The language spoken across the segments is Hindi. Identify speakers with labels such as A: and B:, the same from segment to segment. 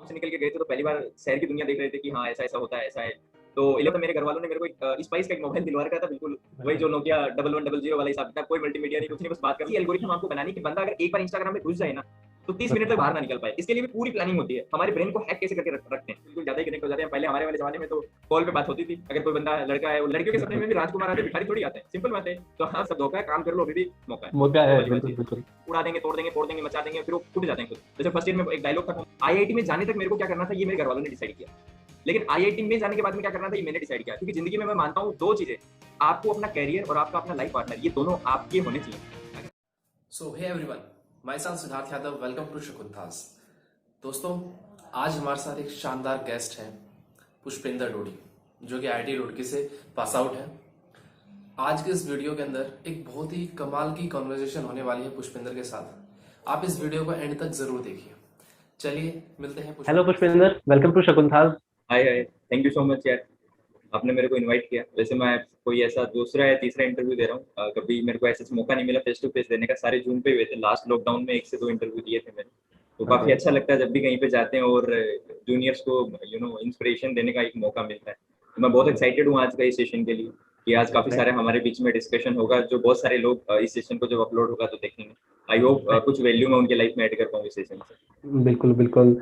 A: से निकल के गए थे तो पहली बार शहर की दुनिया देख रहे थे कि हाँ, ऐसा-ऐसा होता है, ऐसा है। तो 11 मेरे घरवालों ने मेरे को एक स्पाइस का एक मोबाइल दिलवा रखा था बिल्कुल, वही जो नोकिया 1100 वाला हिसाब किताब, कोई मल्टीमीडिया नहीं, कुछ नहीं, बस बात करनी। एल्गोरिथम आपको बनानी कि बंदा अगर एक बार इंस्टाग्राम में घुस जाए ना, तो 30 मिनट तक बाहर ना निकल पाए। इसके लिए भी पूरी प्लानिंग होती है। हमारे ब्रेन को हैक कैसे करके रखते हैं, बिल्कुल ज़्यादा ही कनेक्ट हो जाते हैं। पहले हमारे वाले ज़माने में तो कॉल पे बात होती थी। अगर कोई बंदा लड़का है, वो लड़कियों के सपने में भी राजकुमार आते हैं, भिखारी थोड़ी आते हैं। सिंपल बात है। तो हाँ, सब धोखा है, काम कर लो, अभी भी मौका है।
B: मौका
A: वो
B: है,
A: वाली बात
B: बिल्कुल
A: है।
B: बिल्कुल।
A: उड़ा देंगे, तोड़ देंगे, फोड़ देंगे, मचा देंगे, फिर वो टूट जाते हैं खुद। जैसे फर्स्ट ईयर में एक डायलॉग था, आईआईटी में जाने तक मेरे को क्या करना था, ये मेरे घरवालों ने डिसाइड किया। लेकिन आईआईटी में जाने के बाद में क्या करना था, ये मैंने डिसाइड किया। क्योंकि जिंदगी में मैं मानता हूँ 2 चीजें, आपको अपना करियर और आपका अपना लाइफ पार्टनर, ये दोनों आपके होने चाहिए।
C: So hey everyone, my son Siddharth Yadav, welcome to Shakuntala's. दोस्तों, आज हमारे साथ एक शानदार गेस्ट हैं, पुष्पेंद्र डोडी, जो कि आईआईटी रुड़की से पास आउट है। आज के इस वीडियो के अंदर एक बहुत ही कमाल की कॉन्वर्जेशन होने वाली है पुष्पेंद्र के साथ। आप इस वीडियो को एंड तक जरूर देखिए। चलिए मिलते हैं।
B: Hello Pushpendra, welcome to Shakuntala's.
A: Hi hi, thank you so much यार, आपने मेरे को इनवाइट किया। वैसे मैं कोई ऐसा दूसरा या तीसरा इंटरव्यू दे रहा हूँ, कभी मेरे को ऐसा मौका नहीं मिला फेस टू फेस देने का। सारे जूम पे हुए थे। लास्ट लॉकडाउन में 1 से 2 इंटरव्यू दिए थे मैंने। तो काफी अच्छा लगता है जब भी कहीं पे जाते हैं और जूनियर्स को इंस्पिरेशन देने का एक मौका मिलता है। तो मैं बहुत एक्साइटेड हूँ आज का इस सेशन के लिए, कि आज काफी सारे हमारे बीच में डिस्कशन होगा, जो बहुत सारे लोग इस सेशन को जब अपलोड होगा तो देखेंगे। आई होप कुछ वैल्यू मैं उनके लाइफ में ऐड कर पाऊँ इस सेशन से।
B: बिल्कुल बिल्कुल,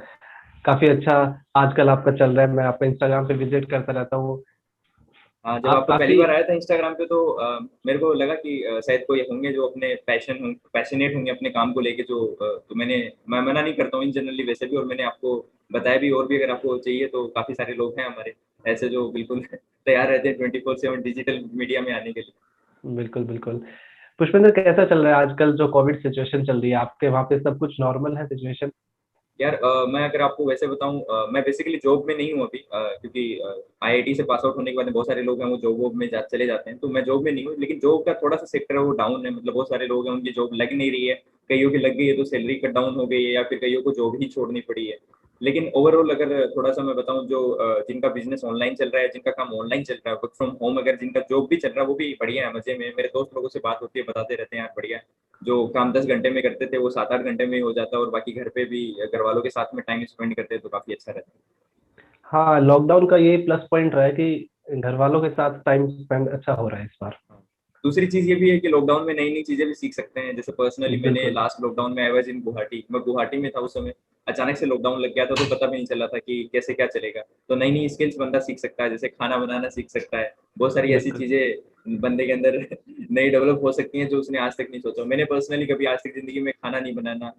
B: काफी अच्छा आजकल आपका चल रहा है। मैं आपका इंस्टाग्राम पे विजिट करता रहता हूँ।
A: हाँ, जब
B: आप
A: आपका पहली
B: काफी
A: बार आया था इंस्टाग्राम पे तो मेरे को लगा कि शायद कोई होंगे जो अपने पैशनेट होंगे अपने काम को लेके, जो तो मैं मना नहीं करता हूँ इन जनरली वैसे भी, और मैंने आपको बताया भी। और भी अगर आपको चाहिए तो काफी सारे लोग हैं हमारे ऐसे जो बिल्कुल तैयार रहते हैं 24/7 डिजिटल मीडिया में आने के लिए।
B: बिल्कुल बिल्कुल। पुष्पेंद्र, कैसा चल रहा है आजकल जो कोविड सिचुएशन चल रही है? आपके वहाँ पे सब कुछ नॉर्मल है सिचुएशन?
A: यार मैं अगर आपको वैसे बताऊं, मैं बेसिकली जॉब में नहीं हूं अभी, क्योंकि आईआईटी से पास आउट होने के बाद बहुत सारे लोग हैं वो जॉब वॉब में चले जाते हैं। तो मैं जॉब में नहीं हूं, लेकिन जॉब का थोड़ा सा सेक्टर है वो डाउन है। मतलब बहुत सारे लोग हैं उनकी जॉब लग नहीं रही है, कईयों की लग गई है तो सैलरी कट डाउन हो गई है, या फिर कईयों को जॉब ही छोड़नी पड़ी है। लेकिन ओवरऑल अगर थोड़ा सा मैं बताऊं, जो जिनका बिजनेस ऑनलाइन चल रहा है, जिनका काम ऑनलाइन चल रहा है, वर्क फ्रॉम होम, अगर जिनका जॉब भी चल रहा है, वो भी बढ़िया है, मजे में। मेरे दोस्त लोगों से बात होती है, बताते रहते हैं यार बढ़िया है। जो काम 10 घंटे में करते थे वो 7-8 घंटे में ही हो जाता है, और बाकी घर पे भी घर वालों के साथ में टाइम स्पेंड करते हैं तो काफी अच्छा रहता है।
B: हाँ, लॉकडाउन का ये प्लस पॉइंट रहा है कि घर वालों के साथ टाइम स्पेंड अच्छा हो रहा है इस बार।
A: हाँ। दूसरी चीज ये भी है कि लॉकडाउन में नई नई चीजें भी सीख सकते हैं। जैसे पर्सनली मैंने
B: बिल्कुल
A: लास्ट लॉकडाउन में आई वाज इन गुवाहाटी, मैं गुवाहाटी में था उस समय। अचानक से लॉकडाउन लग गया था तो पता भी नहीं चला था कि कैसे क्या चलेगा। तो नई नई स्किल्स बंदा सीख सकता है, जैसे खाना बनाना सीख सकता है। बहुत सारी ऐसी
B: बिल्कुल।
A: चीजें बंदे के अंदर नई डेवलप हो सकती हैं जो उसने आज तक नहीं सोचा। मैंने पर्सनली कभी आज तक जिंदगी में खाना नहीं बनाना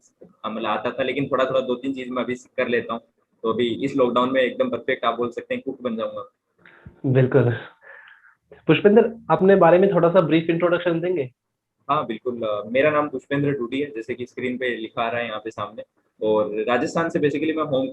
A: मतलब आता था, लेकिन थोड़ा थोड़ा 2-3 चीज मैं अभी कर लेता हूँ। तो अभी इस लॉकडाउन में एकदम परफेक्ट आप बोल सकते हैं कुक बन जाऊंगा।
B: बिल्कुल। पुष्पेंद्र, अपने बारे में थोड़ा सा ब्रीफ इंट्रोडक्शन देंगे?
A: हाँ बिल्कुल, मेरा नाम पुष्पेंद्र टूटी है, जैसे कि स्क्रीन पे लिखा आ रहा है यहाँ पे सामने। और राजस्थान से बेसिकली मैं होम,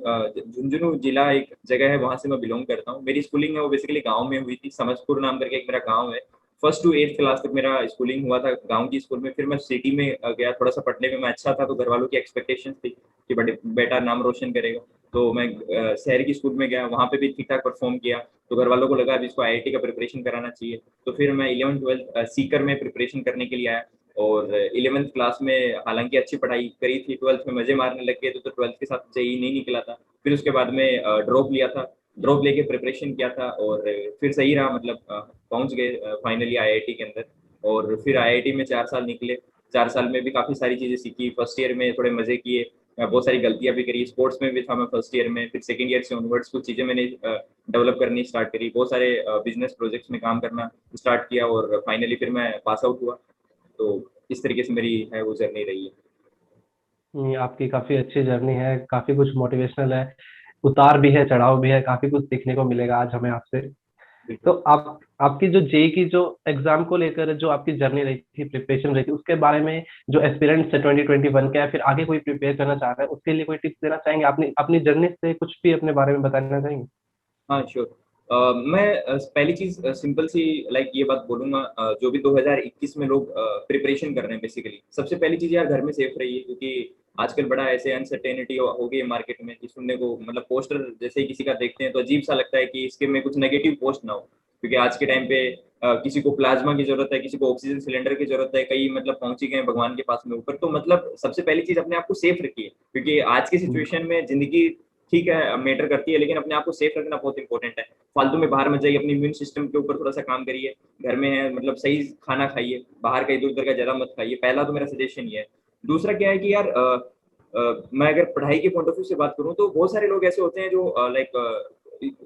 A: झुंझुनू जिला एक जगह है, वहां से मैं बिलोंग करता हूँ। मेरी स्कूलिंग है वो बेसिकली गांव में हुई थी। समझपुर नाम करके एक मेरा गांव है। फर्स्ट टू 8th क्लास तक मेरा स्कूलिंग हुआ था गांव की स्कूल में। फिर मैं सिटी में गया, थोड़ा सा पढ़ने में मैं अच्छा था, तो घर वालों की एक्सपेक्टेशंस थी कि बड़े बेटा नाम रोशन करेगा। तो मैं शहर की स्कूल में गया, वहाँ पे भी ठीक ठाक परफॉर्म किया। तो घर वालों को लगा अब इसको आईआईटी का प्रिपरेशन कराना चाहिए। तो फिर मैं 11th 12th सीकर में प्रिपरेशन करने के लिए आया। और 11th क्लास में हालांकि अच्छी पढ़ाई करी थी, 12th में मजे मारने लग गए तो 12th के साथ जेईई नहीं निकला था। फिर उसके बाद में ड्रॉप लिया था, ड्रॉप लेके प्रिपरेशन किया था, और फिर सही रहा। मतलब पहुंच गए फाइनली आईआईटी के अंदर। और फिर आईआईटी में 4 साल निकले। 4 साल में भी काफी सारी चीजें सीखी। फर्स्ट ईयर में थोड़े मजे किए, बहुत सारी गलतियां भी करी। स्पोर्ट्स में भी था मैं फर्स्ट ईयर में। फिर सेकंड ईयर से ऑनवर्ड्स कुछ चीजें मैंने डेवलप करनी स्टार्ट करी, बहुत सारे बिजनेस प्रोजेक्ट्स में काम करना स्टार्ट किया, और फाइनली फिर मैं पास आउट हुआ। तो इस तरीके से मेरी है वो जर्नी रही है।
B: आपकी काफी अच्छी जर्नी है, काफी कुछ मोटिवेशनल है, उतार भी है, चढ़ाव भी है, काफी कुछ सीखने को मिलेगा आज हमें आपसे। तो
A: बिल्कुल।
B: आपकी जो जेई की जो एग्जाम को लेकर जो आपकी जर्नी रही थी, प्रिपरेशन रही थी, उसके बारे में जो एस्पिरेंट्स है 2021 के, या फिर आगे कोई प्रिपेयर करना चाह रहा है, उसके लिए कोई टिप्स देना चाहेंगे? अपनी अपनी जर्नी से कुछ भी अपने बारे में बताना चाहेंगे?
A: हाँ श्योर। मैं पहली चीज सिंपल सी लाइक ये बात बोलूंगा, जो भी 2021 में लोग प्रिपरेशन कर रहे हैं, बेसिकली सबसे पहली चीज यार घर में सेफ रहिए। क्योंकि आजकल बड़ा ऐसे अनसर्टेनिटी हो गई है मार्केट में कि सुनने को, मतलब पोस्टर जैसे ही किसी का देखते हैं तो अजीब सा लगता है कि इसके में कुछ नेगेटिव पोस्ट ना हो। क्योंकि आज के टाइम पे किसी को प्लाज्मा की जरूरत है, किसी को ऑक्सीजन सिलेंडर की जरूरत है, कई मतलब पहुंच ही गए हैं भगवान के पास में ऊपर। तो मतलब सबसे पहली चीज अपने आप को सेफ रखिए, क्योंकि आज की सिचुएशन में जिंदगी ठीक है मैटर करती है, लेकिन अपने आप को सेफ रखना बहुत इंपॉर्टेंट है। फालतू में बाहर मत जाइए, अपनी इम्यून सिस्टम के ऊपर थोड़ा सा काम करिए। घर में है मतलब सही खाना खाइए, बाहर का इधर उधर का ज्यादा मत खाइए। पहला तो मेरा सजेशन ये है। दूसरा क्या है कि यार मैं अगर पढ़ाई के पॉइंट ऑफ व्यू से बात करूँ तो बहुत सारे लोग ऐसे होते हैं जो लाइक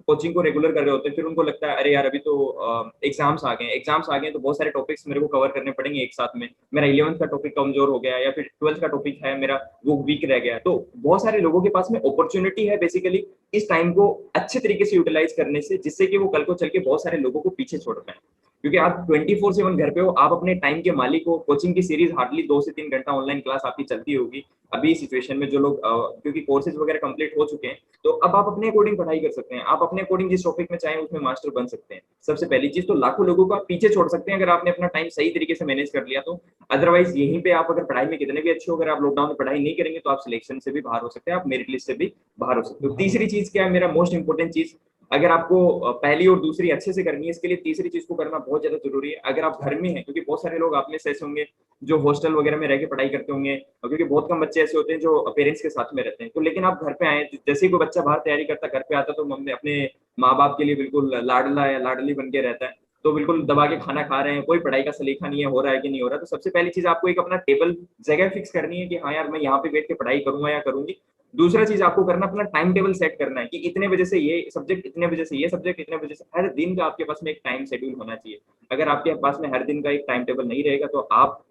A: कोचिंग को रेगुलर कर रहे होते हैं, फिर उनको लगता है अरे यार अभी तो एग्जाम्स आ गए तो बहुत सारे टॉपिक्स मेरे को कवर करने पड़ेंगे एक साथ में, मेरा 11th का टॉपिक कमजोर हो गया या फिर 12th का टॉपिक है मेरा वो वीक रह गया। तो बहुत सारे लोगों के पास में अपॉर्चुनिटी है बेसिकली इस टाइम को अच्छे तरीके से यूटिलाइज करने से, जिससे कि वो कल को चल के बहुत सारे लोगों को पीछे छोड़ पाए। क्योंकि आप 24/7 घर पे हो, आप अपने टाइम के मालिक हो। कोचिंग की सीरीज हार्डली 2 से 3 घंटा ऑनलाइन क्लास आपकी चलती होगी अभी सिचुएशन में। जो लोग क्योंकि कोर्सेज वगैरह कंप्लीट हो चुके हैं, तो अब आप अपने अकॉर्डिंग पढ़ाई कर सकते हैं, आप अपने अकॉर्डिंग जिस टॉपिक में चाहें उसमें मास्टर बन सकते हैं। सबसे पहली चीज तो लाखों लोगों को आप पीछे छोड़ सकते हैं अगर आपने अपना टाइम सही तरीके से मैनेज कर लिया तो। अदरवाइज यहीं पे आप अगर पढ़ाई में कितने भी अच्छे हो, अगर आप लॉकडाउन में पढ़ाई नहीं करेंगे तो आप सिलेक्शन से भी बाहर हो सकते हैं, आप मेरिट लिस्ट से भी बाहर हो सकते हो। तीसरी चीज क्या है, मेरा मोस्ट इंपॉर्टेंट चीज, अगर आपको पहली और दूसरी अच्छे से करनी है, इसके लिए तीसरी चीज को करना बहुत ज्यादा जरूरी है। अगर आप घर में हैं, क्योंकि बहुत सारे लोग आप में से ऐसे होंगे जो हॉस्टल वगैरह में रह के पढ़ाई करते होंगे, क्योंकि बहुत कम बच्चे ऐसे होते हैं जो पेरेंट्स के साथ में रहते हैं। तो लेकिन आप घर पे आए, जैसे ही कोई बच्चा बाहर तैयारी करता घर पे आता तो मम्मी अपने माँ बाप के लिए बिल्कुल लाडला या लाडली बन के रहता है। तो बिल्कुल दबा के खाना खा रहे हैं, कोई पढ़ाई का सलीका नहीं है, हो रहा है कि नहीं हो रहा। तो सबसे पहली चीज आपको एक अपना टेबल जगह फिक्स करनी है कि हाँ यार मैं यहाँ पे बैठ के पढ़ाई करूंगा या करूंगी। दूसरा चीज आपको करना अपना टाइम टेबल सेट करना है कि इतने बजे से ये सब्जेक्ट, इतने बजे से ये सब्जेक्ट, इतने बजे से, हर दिन का आपके पास में एक टाइम शेड्यूल होना चाहिए। अगर आपके पास में हर दिन का एक टाइम टेबल नहीं रहेगा तो आप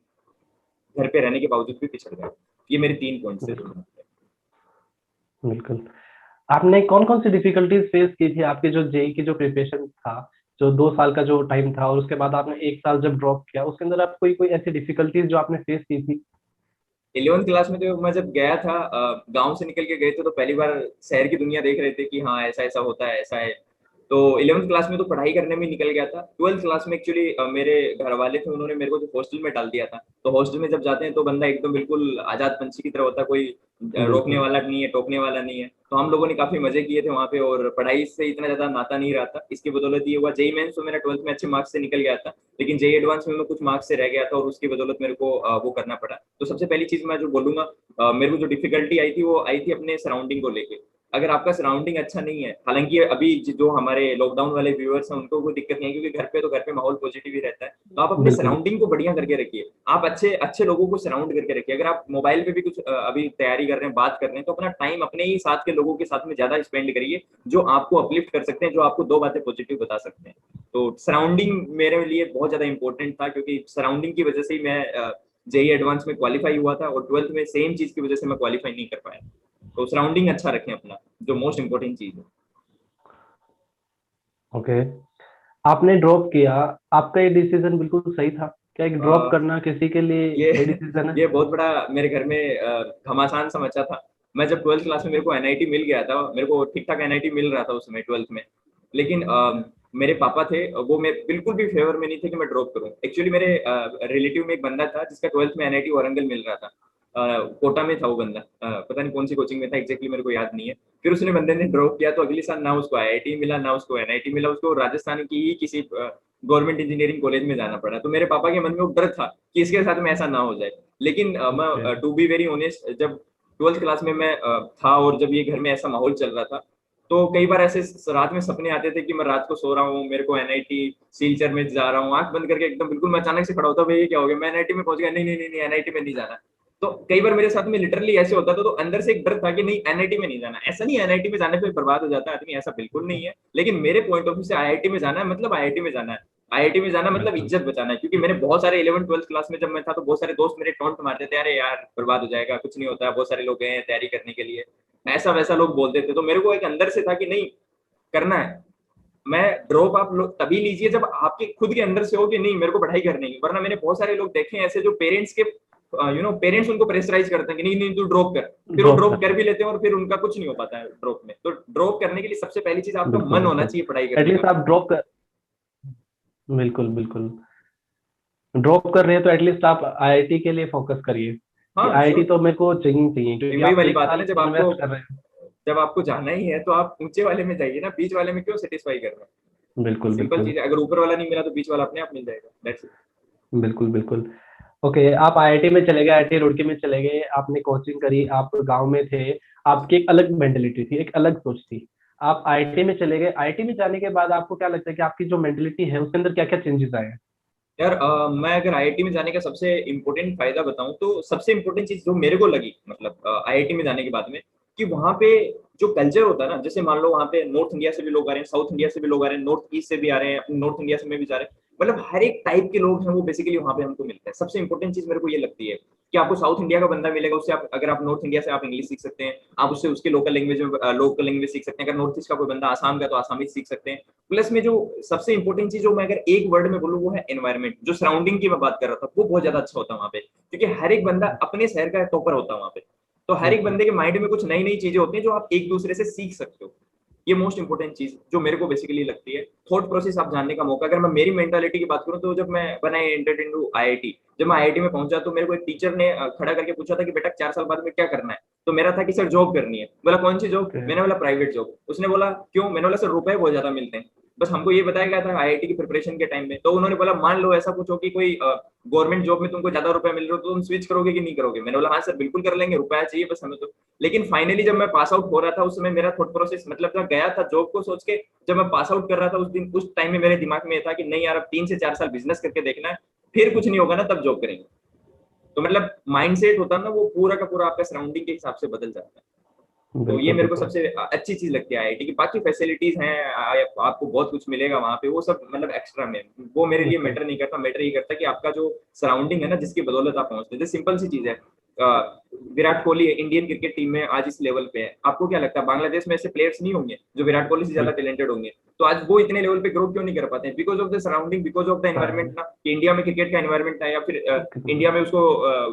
A: घर पे रहने के बावजूद भी पिछड़ जाओगे। ये मेरे 3 पॉइंट्स थे।
B: बिल्कुल। आपने कौन कौन सी डिफिकल्टीज फेस की थी आपके जो जेई की जो प्रिपरेशन था, जो 2 साल का जो टाइम था, और उसके बाद आपने 1 साल जब ड्रॉप किया, उसके अंदर आप कोई कोई ऐसी डिफिकल्टीज जो आपने फेस की थी?
A: 11th क्लास में तो मैं जब गया था, गांव से निकल के गए थे तो पहली बार शहर की दुनिया देख रहे थे कि हाँ ऐसा ऐसा होता है, ऐसा है। तो 11th क्लास में तो पढ़ाई करने में निकल गया था। 12th क्लास में एक्चुअली मेरे घर वाले थे, उन्होंने मेरे को जो हॉस्टल में डाल दिया था। तो हॉस्टल में जब जाते हैं तो बंदा एकदम बिल्कुल आजाद पंछी की तरह होता है, कोई रोकने
B: बिल्कुल।
A: वाला नहीं है, टोकने वाला नहीं है। तो हम लोगों ने काफी मजे किए थे वहाँ पे, और पढ़ाई से इतना ज्यादा नाता नहीं रहा था। इसकी बदौलत ये हुआ, जेई मेंस तो मेरा 12th में अच्छे मार्क्स से निकल गया था, लेकिन जेई एडवांस में मैं कुछ मार्क्स से रह गया था और उसकी बदौलत मेरे को वो करना पड़ा। तो सबसे पहली चीज मैं जो बोलूंगा, मेरे को जो डिफिकल्टी आई थी वो आई थी अपने सराउंडिंग को लेके। अगर आपका सराउंडिंग अच्छा नहीं है, हालांकि अभी जो हमारे लॉकडाउन वाले व्यूअर्स हैं उनको कोई दिक्कत नहीं है क्योंकि घर पे तो घर पे माहौल पॉजिटिव ही रहता है, तो आप अपने
B: बिल्कुल।
A: सराउंडिंग को बढ़िया करके रखिए। आप अच्छे अच्छे लोगों को सराउंड करके रखिए। अगर आप मोबाइल पे भी कुछ अभी तैयारी कर रहे हैं, बात कर रहे हैं, तो अपना टाइम अपने ही साथ के लोगों के साथ में ज्यादा स्पेंड करिए जो आपको अपलिफ्ट कर सकते हैं, जो आपको 2 बातें पॉजिटिव बता सकते हैं। तो सराउंडिंग मेरे लिए बहुत ज्यादा इंपॉर्टेंट था, क्योंकि सराउंडिंग की वजह से ही मैं जेई एडवांस में क्वालिफाई हुआ था, और 12th में सेम चीज की वजह से मैं क्वालिफाई नहीं कर पाया। तो सराउंडिंग अच्छा रखें अपना, जो मोस्ट इंपॉर्टेंट चीज है।
B: ओके। आपने ड्रॉप किया, आपका ये डिसीजन बिल्कुल सही था क्या? एक ड्रॉप
A: अ,
B: करना किसी के लिए
A: ये
B: सही डिसीजन है?
A: ये बहुत बड़ा मेरे घर में घमासान समझा था। मैं जब 12th क्लास में मेरे को एनआईटी मिल गया था, मेरे को ठीक ठाक एनआईटी मिल रहा था उस समय 12th में, लेकिन मेरे पापा थे वो मैं बिल्कुल भी फेवर में नहीं थे कि मैं ड्रॉप करूं। एक्चुअली मेरे रिलेटिव में एक बंदा था जिसका 12th में एनआईटी वारंगल मिल रहा था। कोटा में था वो बंदा, पता नहीं कौन सी कोचिंग में था एग्जैक्टली, मेरे को याद नहीं है। फिर उसने बंदे ने ड्रॉप किया तो अगले साल ना उसको आईआईटी मिला ना उसको एनआईटी मिला, उसको राजस्थान की ही किसी गवर्नमेंट इंजीनियरिंग कॉलेज में जाना पड़ा। तो मेरे पापा के मन में वो डर था कि इसके साथ में ऐसा ना हो जाए। लेकिन
B: ओके।
A: मैं टू बी वेरी ऑनेस्ट, जब 12th क्लास में मैं था और जब ये घर में ऐसा माहौल चल रहा था, तो कई बार ऐसे रात में सपने आते थे कि मैं रात को सो रहा हूँ, मेरे को एनआईटी सिलचर में जा रहा हूँ, आंख बंद करके एकदम बिल्कुल मैं अचानक से खड़ा होता, भाई ये क्या हो गया, मैं एनआईटी में पहुंच गया, नहीं नहीं नहीं नहीं एनआईटी में नहीं जाना। तो कई बार मेरे साथ में लिटरली ऐसे होता था, तो अंदर से एक डर था कि नहीं एनआईटी में नहीं जाना। ऐसा नहीं एनआईटी में जाने पे बर्बाद हो जाता है आदमी, ऐसा बिल्कुल नहीं है, लेकिन मेरे पॉइंट ऑफ व्यू से आईआईटी में जाना है मतलब आईआईटी में जाना है। आईआईटी में जाना मतलब
B: बिल्कुल।
A: इज्जत बचाना है। क्योंकि मैंने बहुत सारे 11th 12th क्लास में जब मैं था तो बहुत सारे दोस्त मेरे टॉन्ट मारते थे, अरे यार बर्बाद हो जाएगा, कुछ नहीं होता है, बहुत सारे लोग गए हैं तैयारी करने के लिए, ऐसा वैसा लोग बोलते थे। तो मेरे को एक अंदर से था कि नहीं करना है। मैं ड्रॉप आप लोग तभी लीजिए जब आपके खुद के अंदर से हो कि नहीं मेरे को पढ़ाई करनी है। वरना मैंने बहुत सारे लोग देखे हैं ऐसे जो पेरेंट्स के पेरेंट्स उनको प्रेशराइज करते हैं कि नहीं नहीं तू ड्रॉप कर, फिर वो
B: ड्रॉप
A: ड्रॉप
B: कर।
A: कर भी लेते हैं और फिर उनका कुछ नहीं हो पाता है ड्रॉप में। तो ड्रॉप करने के लिए सबसे पहली चीज आपका
B: बिल्कुल
A: मन होना
B: बिल्कुल।
A: चाहिए पढ़ाई करने
B: एटलीस्ट
A: का।
B: आप ड्रॉप कर, बिल्कुल बिल्कुल, ड्रॉप कर रहे हैं तो एटलीस्ट आप आईआईटी के लिए फोकस करिए कि
A: हाँ
B: आईआईटी
A: श्योर।
B: तो मेरे को चाहिए चाहिए, क्योंकि
A: वही
B: आप
A: वाली
B: एक
A: बात है
B: साल
A: ना,
B: इन्वेस्ट कर रहे हैं।
A: जब आपको जाना ही है तो आप ऊंचे वाले में जाइए ना, बीच वाले में क्यों सेटिस्फाई कर रहे हैं।
B: बिल्कुल
A: सिंपल
B: बिल्कुल।
A: चीज है, अगर ऊपर वाला नहीं मिला तो बीच वाला अपने आप मिल जाएगा, दैट्स इट।
B: बिल्कुल बिल्कुल। ओके, आप आईआईटी में चले गए, आईआईटी रुड़की में चले गए, आपने कोचिंग करी, आप गांव में थे, आपकी एक अलग मेंटेलिटी थी, एक अलग सोच थी। आप आईआईटी में चले गए, आईआईटी में जाने के बाद आपको क्या लगता है कि आपकी जो मेंटेलिटी है उसके अंदर क्या क्या चेंजेस आए हैं?
A: यार मैं अगर आईआईटी में जाने का सबसे इम्पोर्टेंट फायदा बताऊं तो सबसे इम्पोर्टेंट चीज जो मेरे को लगी मतलब आईआईटी में जाने के बाद में, कि वहाँ पे जो कल्चर होता है ना, जैसे मान लो वहाँ पे नॉर्थ इंडिया से भी लोग आ रहे हैं, साउथ इंडिया से भी लोग आ रहे हैं, नॉर्थ ईस्ट से भी आ रहे हैं, नॉर्थ इंडिया से में भी जा रहे हैं, मतलब हर एक टाइप के लोग हैं वो बेसिकली वहाँ पे हमको मिलते हैं। सबसे इंपॉर्टेंट चीज मेरे को ये लगती है कि आपको साउथ इंडिया का बंदा मिलेगा, उससे आप अगर आप नॉर्थ इंडिया से आप इंग्लिश सीख सकते हैं, आप उससे उसके लोकल लैंग्वेज सीख सकते हैं। अगर नॉर्थ ईस्ट का कोई बंदा आसाम का तो आसामी सीख सकते हैं। प्लस में जो सबसे इंपॉर्टेंट चीज जो मैं अगर एक वर्ड में बोलूँ वो है एनवायरमेंट। जो सराउंडिंग की मैं बात कर रहा था वो बहुत ज्यादा अच्छा होता है वहाँ पे, क्योंकि हर एक बंदा अपने शहर का टॉपर होता है वहाँ पे। तो हर एक
B: बिल्कुल
A: बंदे के माइंड में कुछ नई नई चीजें होती हैं जो आप एक दूसरे से सीख सकते हो। ये मोस्ट इंपोर्टेंट चीज जो मेरे को बेसिकली लगती है, थॉट प्रोसेस आप जानने का मौका। अगर मैं मेरी मेंटालिटी की बात करूं तो जब मैं बना एंटर्ड इनटू आईआईटी, जब मैं आईआईटी में पहुंचा तो मेरे को एक टीचर ने खड़ा करके पूछा था कि बेटा 4 साल बाद में क्या करना है। तो मेरा था कि सर जॉब करनी है। बोला कौन सी जॉब?
B: ओके।
A: मैंने बोला प्राइवेट जॉब। उसने बोला क्यों? मैंने बोला सर रुपए बहुत ज्यादा मिलते हैं। बस हमको ये बताया गया था आईआईटी की प्रिपरेशन के टाइम में। तो उन्होंने बोला मान लो ऐसा कुछ हो कि कोई गवर्नमेंट जॉब में तुमको ज्यादा रुपए मिल रहे हो तो तुम स्विच करोगे कि नहीं करोगे? मैंने बोला हाँ सर बिल्कुल कर लेंगे, रुपया चाहिए बस हमें तो। लेकिन फाइनली जब मैं पास आउट हो रहा था उस समय मेरा थॉट प्रोसेस मतलब मैं गया था जॉब को सोच के, जब मैं पास आउट कर रहा था उस दिन उस टाइम में मेरे दिमाग में ये था कि नहीं यार अब 3 से 4 साल बिजनेस करके देखना है, फिर कुछ नहीं होगा ना तब जॉब करेंगे। तो मतलब माइंडसेट होता है ना वो पूरा का पूरा आपका सराउंडिंग के हिसाब से बदल जाता है। तो ये
B: बिल्कुल
A: मेरे को
B: बिल्कुल।
A: सबसे अच्छी चीज लगती है आईआईटी की। बाकी फैसिलिटीज हैं, आपको बहुत कुछ मिलेगा वहां पे, वो सब मतलब एक्स्ट्रा में वो मेरे लिए
B: बिल्कुल
A: मैटर नहीं करता। मैटर ये करता है कि आपका जो सराउंडिंग है ना जिसकी बदौलत आप पहुंचते हैं। सिंपल सी चीज है, Virat Kohli Indian cricket team में आज इस लेवल पे है, आपको क्या लगता है बांग्लादेश में ऐसे प्लेयर्स नहीं होंगे जो विराट कोहली से ज्यादा
B: बिल्कुल।
A: टैलेंटेड होंगे? तो आज वो इतने लेवल पे ग्रो क्यों नहीं कर पाते हैं? Because of the surrounding, because of the environment
B: हाँ।
A: ना, कि इंडिया में क्रिकेट का एनवायरमेंट है, या फिर इंडिया में उसको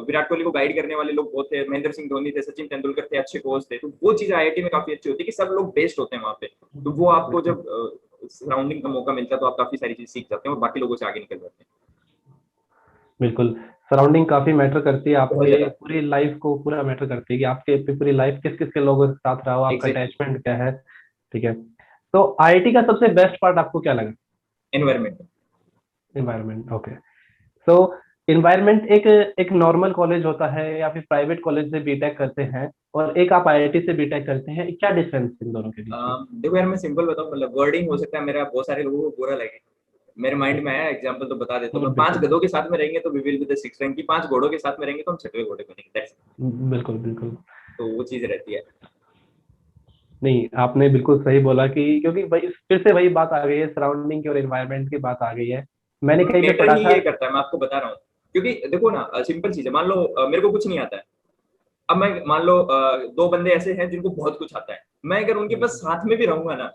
A: विराट कोहली को गाइड करने वाले लोग बहुत थे, महेंद्र सिंह धोनी थे, सचिन तेंदुलकर थे, अच्छे कोच थे। तो वो चीज आईआईटी में काफी अच्छी होती है कि सब लोग बेस्ट होते हैं वहाँ पे। तो वो आपको
B: बिल्कुल
A: जब सराउंडिंग का मौका मिलता है तो आप काफी सारी चीज सीख जाते हैं और बाकी लोगों से आगे निकल जाते हैं।
B: बिल्कुल। सराउंडिंग काफी मैटर करती है,
A: बहुत
B: आपके
A: ज्यादा।
B: पूरी लाइफ को पूरा मैटर करती है कि आपके पूरी लाइफ किस किस के लोगों के साथ रहा हो, आपका
A: एग्जैक्टली।
B: अटैचमेंट क्या है। ठीक है। तो आईआईटी का सबसे बेस्ट पार्ट आपको क्या लगा?
A: एनवायरमेंट।
B: एनवायरनमेंट। ओके। तो इन्वायरमेंट एक एक नॉर्मल कॉलेज होता है या फिर प्राइवेट कॉलेज से बीटेक करते हैं, और एक आप आईआईटी से बीटेक करते हैं, क्या डिफरेंस इन दोनों के बीच में?
A: देखो यार मैं सिंपल बताऊं, मतलब वर्डिंग हो सकता है मेरा बहुत सारे लोगों को बुरा लगे। मेरे माइंड में आया एग्जांपल तो बता देता हूँ मैं। 5
B: बिल्कुल
A: गधों के साथ में रहेंगे तो we will be the six rank की, 5 घोड़ों के साथ में रहेंगे तो हम 6वें घोड़े बनेंगे। That's it।
B: बिल्कुल। बिल्कुल।
A: तो वो चीज रहती है।
B: नहीं, आपने बिल्कुल सही बोला कि क्योंकि वही फिर से वही बात आ गई है, सराउंडिंग की और एनवायरनमेंट की बात आ गई है। मैंने कहीं पे
A: मैटर
B: पढ़ा
A: ही
B: था।
A: ये करता है, मैं आपको बता रहा हूँ। क्योंकि देखो ना सिंपल चीज है, मान लो मेरे को कुछ नहीं आता है। अब मैं मान लो 2 बंदे ऐसे हैं जिनको बहुत कुछ आता है, मैं अगर उनके पास
B: बिल्कुल
A: साथ में भी रहूंगा ना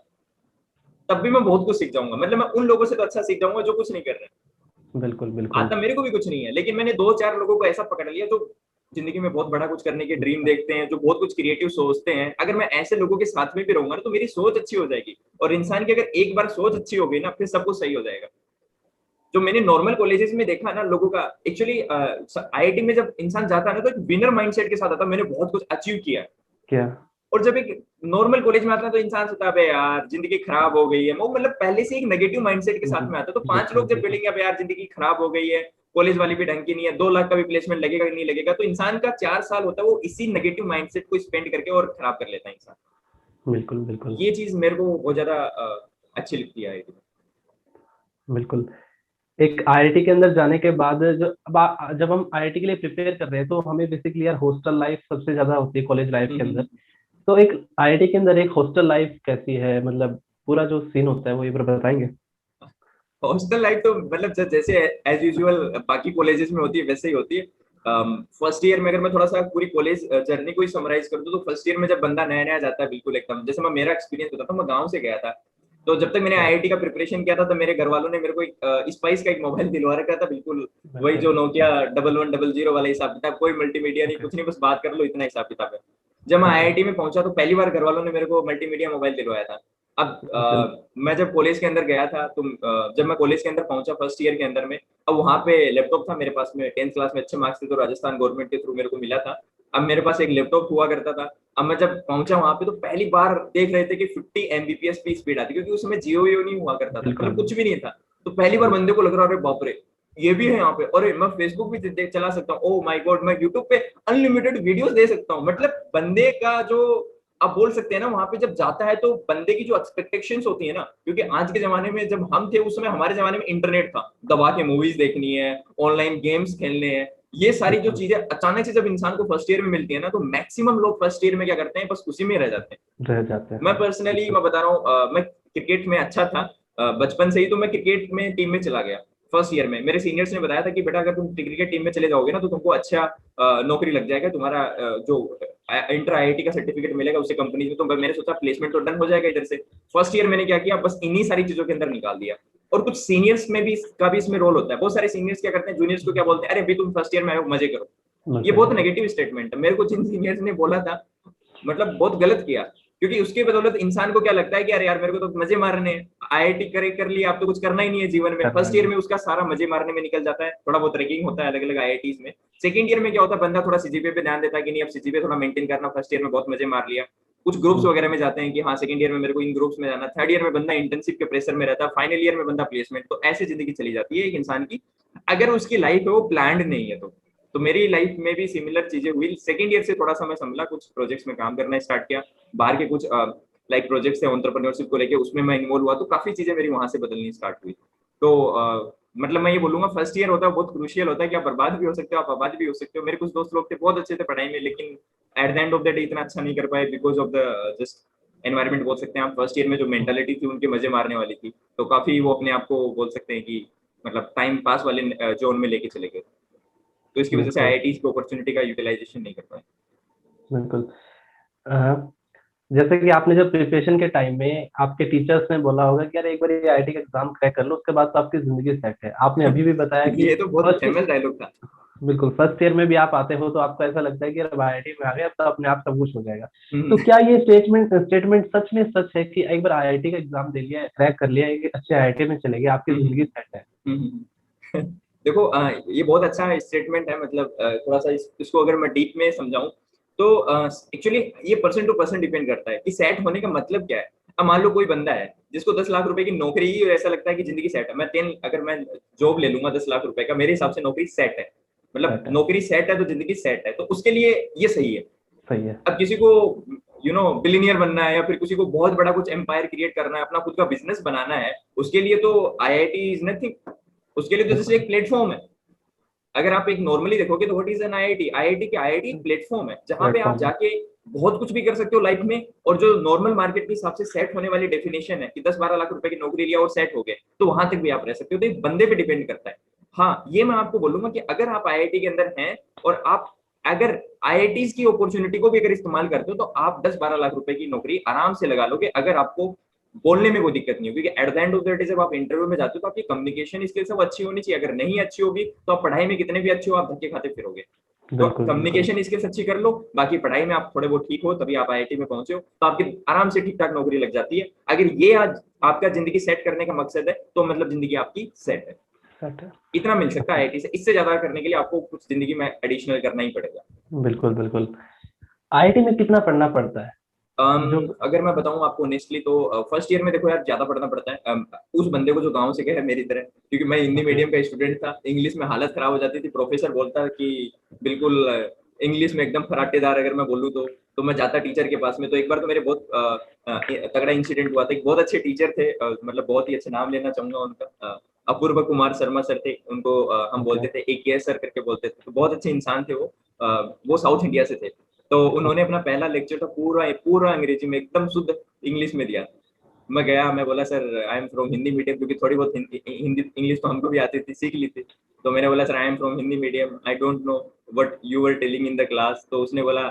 A: तब भी मैं बहुत कुछ सीख जाऊंगा। मतलब मैं उन लोगों से तो अच्छा सीख जाऊंगा जो कुछ नहीं कर रहे हैं।
B: बिल्कुल। बिल्कुल
A: आता मेरे को भी कुछ नहीं है, लेकिन मैंने 2-4 लोगों को ऐसा पकड़ लिया जो जिंदगी में बहुत बड़ा कुछ करने के ड्रीम देखते हैं, जो बहुत कुछ क्रिएटिव सोचते हैं। अगर मैं ऐसे लोगों के साथ में भी रहूंगा ना तो मेरी सोच अच्छी हो जाएगी। और इंसान की अगर एक बार सोच अच्छी हो गई ना फिर सब कुछ सही हो जाएगा। जो मैंने नॉर्मल कॉलेजेस में देखा ना लोगों का, एक्चुअली आईआईटी में जब इंसान जाता है ना तो एक विनर माइंडसेट के साथ आता है, मैंने बहुत कुछ अचीव किया।
B: क्या?
A: और जब एक नॉर्मल कॉलेज में आता है तो इंसान सोचता है "अबे यार जिंदगी खराब हो गई है", वो मतलब पहले से एक नेगेटिव माइंडसेट के साथ में आता है। तो 5
B: बिल्कुल
A: लोग जब
B: बिल्कुल।
A: बोलेंगे "अबे यार जिंदगी खराब हो गई है, कॉलेज वाली भी ढंग की नहीं है, 2 लाख का भी प्लेसमेंट लगेगा कि नहीं लगेगा", तो इंसान का 4 साल होता है वो इसी नेगेटिव माइंडसेट को स्पेंड करके और खराब कर लेता है इंसान।
B: बिल्कुल बिल्कुल।
A: ये चीज मेरे को बहुत ज्यादा अच्छी लगती है आईआईटी
B: बिल्कुल। एक आईआईटी के अंदर जाने के बाद जो जब हम आईआईटी के लिए प्रिपेयर कर रहे हैं तो हमें बेसिकली यार हॉस्टल लाइफ सबसे ज्यादा होती है कॉलेज लाइफ के अंदर।
A: में।
B: तो एक आईआईटी के अंदर एक हॉस्टल लाइफ कैसी है, मतलब पूरा जो सीन होता है वो एक बार बताएंगे?
A: हॉस्टल लाइफ तो मतलब जैसे एज यूजुअल बाकी कॉलेजेस में होती है वैसे ही होती है। फर्स्ट ईयर में अगर मैं थोड़ा सा पूरी कॉलेज जर्नी को ही समराइज कर दूं तो फर्स्ट ईयर में जब बंदा नया नया जाता है बिल्कुल एकदम, जैसे मैं मेरा एक्सपीरियंस बताता हूँ, मैं गाँव से गया था। तो जब तक मैंने
B: क्या?
A: आईआईटी का प्रिपरेशन किया था तो मेरे घर वालों ने मेरे को एक स्पाइस का एक मोबाइल दिलवा रखा था, बिल्कुल वही
B: बिल्कुल।
A: जो नोकिया 1100 वाला हिसाब किताब, कोई मल्टीमीडिया नहीं
B: ओके।
A: कुछ नहीं, बस बात कर लो इतना हिसाब किताब है। जब मैं
B: ओके।
A: आईआईटी में पहुंचा तो पहली बार घर वालों ने मेरे को मल्टीमीडिया मोबाइल दिलवाया था। अब
B: बिल्कुल।
A: मैं जब कॉलेज के अंदर गया था तो जब मैं कॉलेज के अंदर पहुंचा फर्स्ट ईयर के अंदर में, अब वहां पे लैपटॉप था मेरे पास में, 10th क्लास में अच्छे मार्क्स थे तो राजस्थान गवर्नमेंट के थ्रू मेरे को मिला था। अब मेरे पास एक लैपटॉप हुआ करता था। अब मैं जब पहुंचा वहां पे तो पहली बार देख रहे थे कि 50 एमबीपीएस की स्पीड आती, क्योंकि उस समय जियो वियो नहीं हुआ करता था, मतलब
B: बिल्कुल
A: कुछ भी नहीं था। तो पहली बार बंदे को लग रहा है बाप रे, ये भी है यहाँ पे, और मैं फेसबुक भी चला सकता हूँ, ओह माय गॉड, मैं यूट्यूब पे अनलिमिटेड वीडियोस दे सकता हूँ। मतलब बंदे का जो आप बोल सकते हैं ना, वहां पे जब जाता है तो बंदे की जो एक्सपेक्टेशंस होती है ना, क्योंकि आज के जमाने में जब हम थे उस समय हमारे जमाने में इंटरनेट था, दबा के मूवीज देखनी है, ऑनलाइन गेम्स खेलने हैं, ये सारी जो चीजें अचानक से जब इंसान को फर्स्ट ईयर में मिलती है ना, तो मैक्सिमम लोग फर्स्ट ईयर में क्या करते हैं, बस उसी में रह जाते हैं।
B: रह जाते हैं।
A: मैं पर्सनली मैं बता रहा हूँ, मैं क्रिकेट में अच्छा था बचपन से ही, तो मैं क्रिकेट में टीम में चला गया फर्स्ट ईयर में। मेरे सीनियर्स ने बताया था कि बेटा अगर तुम क्रिकेट टीम में चले जाओगे ना तो तुमको अच्छा नौकरी लग जाएगा, तुम्हारा जो इंटर आईआईटी का सर्टिफिकेट मिलेगा उससे कंपनी में, तो मैंने सोचा प्लेसमेंट तो डन हो जाएगा इधर से। फर्स्ट ईयर मैंने क्या किया, बस इन्हीं सारी चीजों के अंदर निकाल दिया। और कुछ सीनियर्स में भी का भी इसमें रोल होता है। बहुत सारे सीनियर्स क्या करते हैं, जूनियर्स को क्या बोलते हैं, अरे अभी तुम फर्स्ट ईयर में आए हो, मजे करो। ये बहुत नेगेटिव स्टेटमेंट है। मेरे को जिन सीनियर्स ने बोला था, मतलब बहुत गलत किया, क्योंकि उसके बदौलत इंसान को क्या लगता है कि अरे यार मेरे को तो मजे मारने हैं, आईआईटी करे कर लिया, आप तो कुछ करना ही नहीं है जीवन में। फर्स्ट ईयर में उसका सारा मजे मारने में निकल जाता है, थोड़ा बहुत रैगिंग होता है अलग अलग आईआईटीज में। सेकंड ईयर में क्या होता है, बंदा थोड़ा सीजीपीए पे ध्यान देता है कि नहीं अब सीजीपीए थोड़ा मेंटेन करना, फर्स्ट ईयर में बहुत मजे मार लिया। कुछ ग्रुप्स वगैरह में जाते हैं कि हाँ सेकंड ईयर में मेरे को इन ग्रुप्स में जाना, थर्ड ईयर में बंदा इंटर्नशिप के प्रेशर में रहता है, फाइनल ईयर में बंदा प्लेसमेंट। तो ऐसी जिंदगी चली जाती है एक इंसान की, अगर उसकी लाइफ है वो प्लान्ड नहीं है तो मेरी लाइफ में भी सिमिलर चीजें हुई। सेकंड ईयर से थोड़ा सा मैं संभला, कुछ प्रोजेक्ट्स में काम करना स्टार्ट किया, बाहर के कुछ लाइक प्रोजेक्ट्स है एंटरप्रेन्योरशिप को लेके, उसमें मैं इन्वॉल्व हुआ, तो काफी चीजें मेरी वहां से बदलनी स्टार्ट हुई। तो मतलब मैं ये बोलूंगा फर्स्ट ईयर होता है बहुत क्रूशियल होता है, कि आप बर्बाद भी हो सकते हो, आप आबाद भी हो सकते हो। मेरे कुछ दोस्त लोग थे बहुत अच्छे थे पढ़ाई में, लेकिन at the end of the day इतना अच्छा नहीं कर पाए because of the just environment बोल सकते हैं आप। फर्स्ट ईयर में जो मेंटालिटी थी उनके मजे मारने वाली थी, तो काफी वो अपने आप को बोल सकते हैं कि मतलब टाइम पास वाले जोन में लेके चले गए, तो इसकी वजह से आईआईटी की अपॉर्चुनिटी का यूटिलाइजेशन नहीं कर पाए।
B: बिल्कुल। जैसे कि आपने जब प्रिपरेशन के टाइम में आपके टीचर्स ने बोला होगा कि यार एक बार ये आईआईटी का एग्जाम क्रैक कर लो, उसके बाद तो आपकी जिंदगी सेट है। आपने अभी भी बताया कि
A: ये तो बहुत
B: फर्स्ट
A: फेमस डायलॉग था।
B: बिल्कुल फर्स्ट ईयर में भी आप आते हो तो आपको ऐसा लगता है कि यार आईआईटी में आ गए अब तो अपने आप सब कुछ हो जाएगा। तो क्या ये स्टेटमेंट सच में सच है कि एक बार आईआईटी का एग्जाम दे लिया, क्रैक कर लिया, एक अच्छे आईआईटी में चले गए, आपकी जिंदगी सेट है?
A: देखो ये बहुत अच्छा स्टेटमेंट है। मतलब थोड़ा सा इसको अगर मैं डीप में समझाऊं तो एक्चुअली ये पर्सन टू पर्सन डिपेंड करता है कि सेट होने का मतलब क्या है। अब मान लो कोई बंदा है जिसको 10 लाख रुपए की नौकरी ही ऐसा लगता है कि जिंदगी सेट है, अगर मैं जॉब ले लूंगा 10 लाख रुपए का, मेरे हिसाब से नौकरी सेट है, मतलब नौकरी सेट है तो जिंदगी सेट है, तो उसके लिए ये सही है।
B: सही है।
A: अब किसी को बिलियनियर बनना है, या फिर किसी को बहुत बड़ा कुछ एम्पायर क्रिएट करना है, अपना खुद का बिजनेस बनाना है, उसके लिए तो आईआईटी इज नथिंग। उसके लिए तो जैसे एक प्लेटफॉर्म है। अगर आप एक नॉर्मली देखोगे तो what is an IIT, IIT एक प्लेटफॉर्म है जहां पे आप जाके बहुत कुछ भी कर सकते हो लाइफ में। और जो नॉर्मल मार्केट के हिसाब से सेट होने वाली डेफिनेशन है कि 10-12 लाख रुपए की नौकरी लिया और सेट हो गए, तो वहां तक भी आप रह सकते हो। तो एक बंदे पे डिपेंड करता है। हाँ ये मैं आपको बोलूंगा कि अगर आप आईआईटी के अंदर हैं और आप अगर आईआईटीज की अपॉर्चुनिटी को भी अगर इस्तेमाल करते हो, तो आप 10-12 लाख रुपए की नौकरी आराम से लगा लोगे, अगर आपको बोलने में कोई दिक्कत नहीं होगी। क्योंकि at the end of the day जब आप इंटरव्यू में जाते हो तो आपकी कम्युनिकेशन स्किल्स सब अच्छी होनी चाहिए। अगर नहीं अच्छी होगी तो आप पढ़ाई में कितने भी अच्छे हो, आप धक्के खाते फिरोगे। तो कम्युनिकेशन स्किल्स अच्छी कर लो, बाकी पढ़ाई में आप थोड़े बहुत ठीक हो, तभी आप आईआईटी में पहुंचे हो, तो आपकी आराम से ठीक ठाक नौकरी लग जाती है। अगर ये आज आपका जिंदगी सेट करने का मकसद है तो मतलब जिंदगी आपकी सेट है। इतना मिल सकता है आईआईटी से, इससे ज्यादा करने के लिए आपको कुछ जिंदगी में एडिशनल करना ही पड़ेगा।
B: बिल्कुल बिल्कुल। आईआईटी में कितना पढ़ना पड़ता है?
A: अगर मैं बताऊं आपको ऑनेस्टली तो फर्स्ट ईयर में देखो यार ज्यादा पढ़ना पड़ता है उस बंदे को जो गांव से गया है मेरी तरह, क्योंकि मैं हिंदी मीडियम का स्टूडेंट था। इंग्लिश में हालत खराब हो जाती थी, प्रोफेसर बोलता कि बिल्कुल इंग्लिश में एकदम फराटेदार अगर मैं बोलूँ तो मैं जाता टीचर के पास में। तो एक बार तो मेरे बहुत तगड़ा इंसिडेंट हुआ था। एक बहुत अच्छे टीचर थे, मतलब बहुत ही अच्छा, नाम लेना चाहूंगा उनका, अपूर्व कुमार शर्मा सर थे उनको। हम बोलते थे एक सर करके बोलते थे। तो बहुत अच्छे इंसान थे वो साउथ इंडिया से थे। तो उन्होंने अपना पहला लेक्चर था पूरा पूरा अंग्रेजी में एकदम शुद्ध इंग्लिश में दिया। मैं गया, मैं बोला sir I am from Hindi medium, क्योंकि थोड़ी बहुत हिंदी इंग्लिश तो हमको भी आती थी, सीख ली थी। तो मैंने बोला sir I am from Hindi medium, I don't know what you were telling in the class. तो उसने बोला,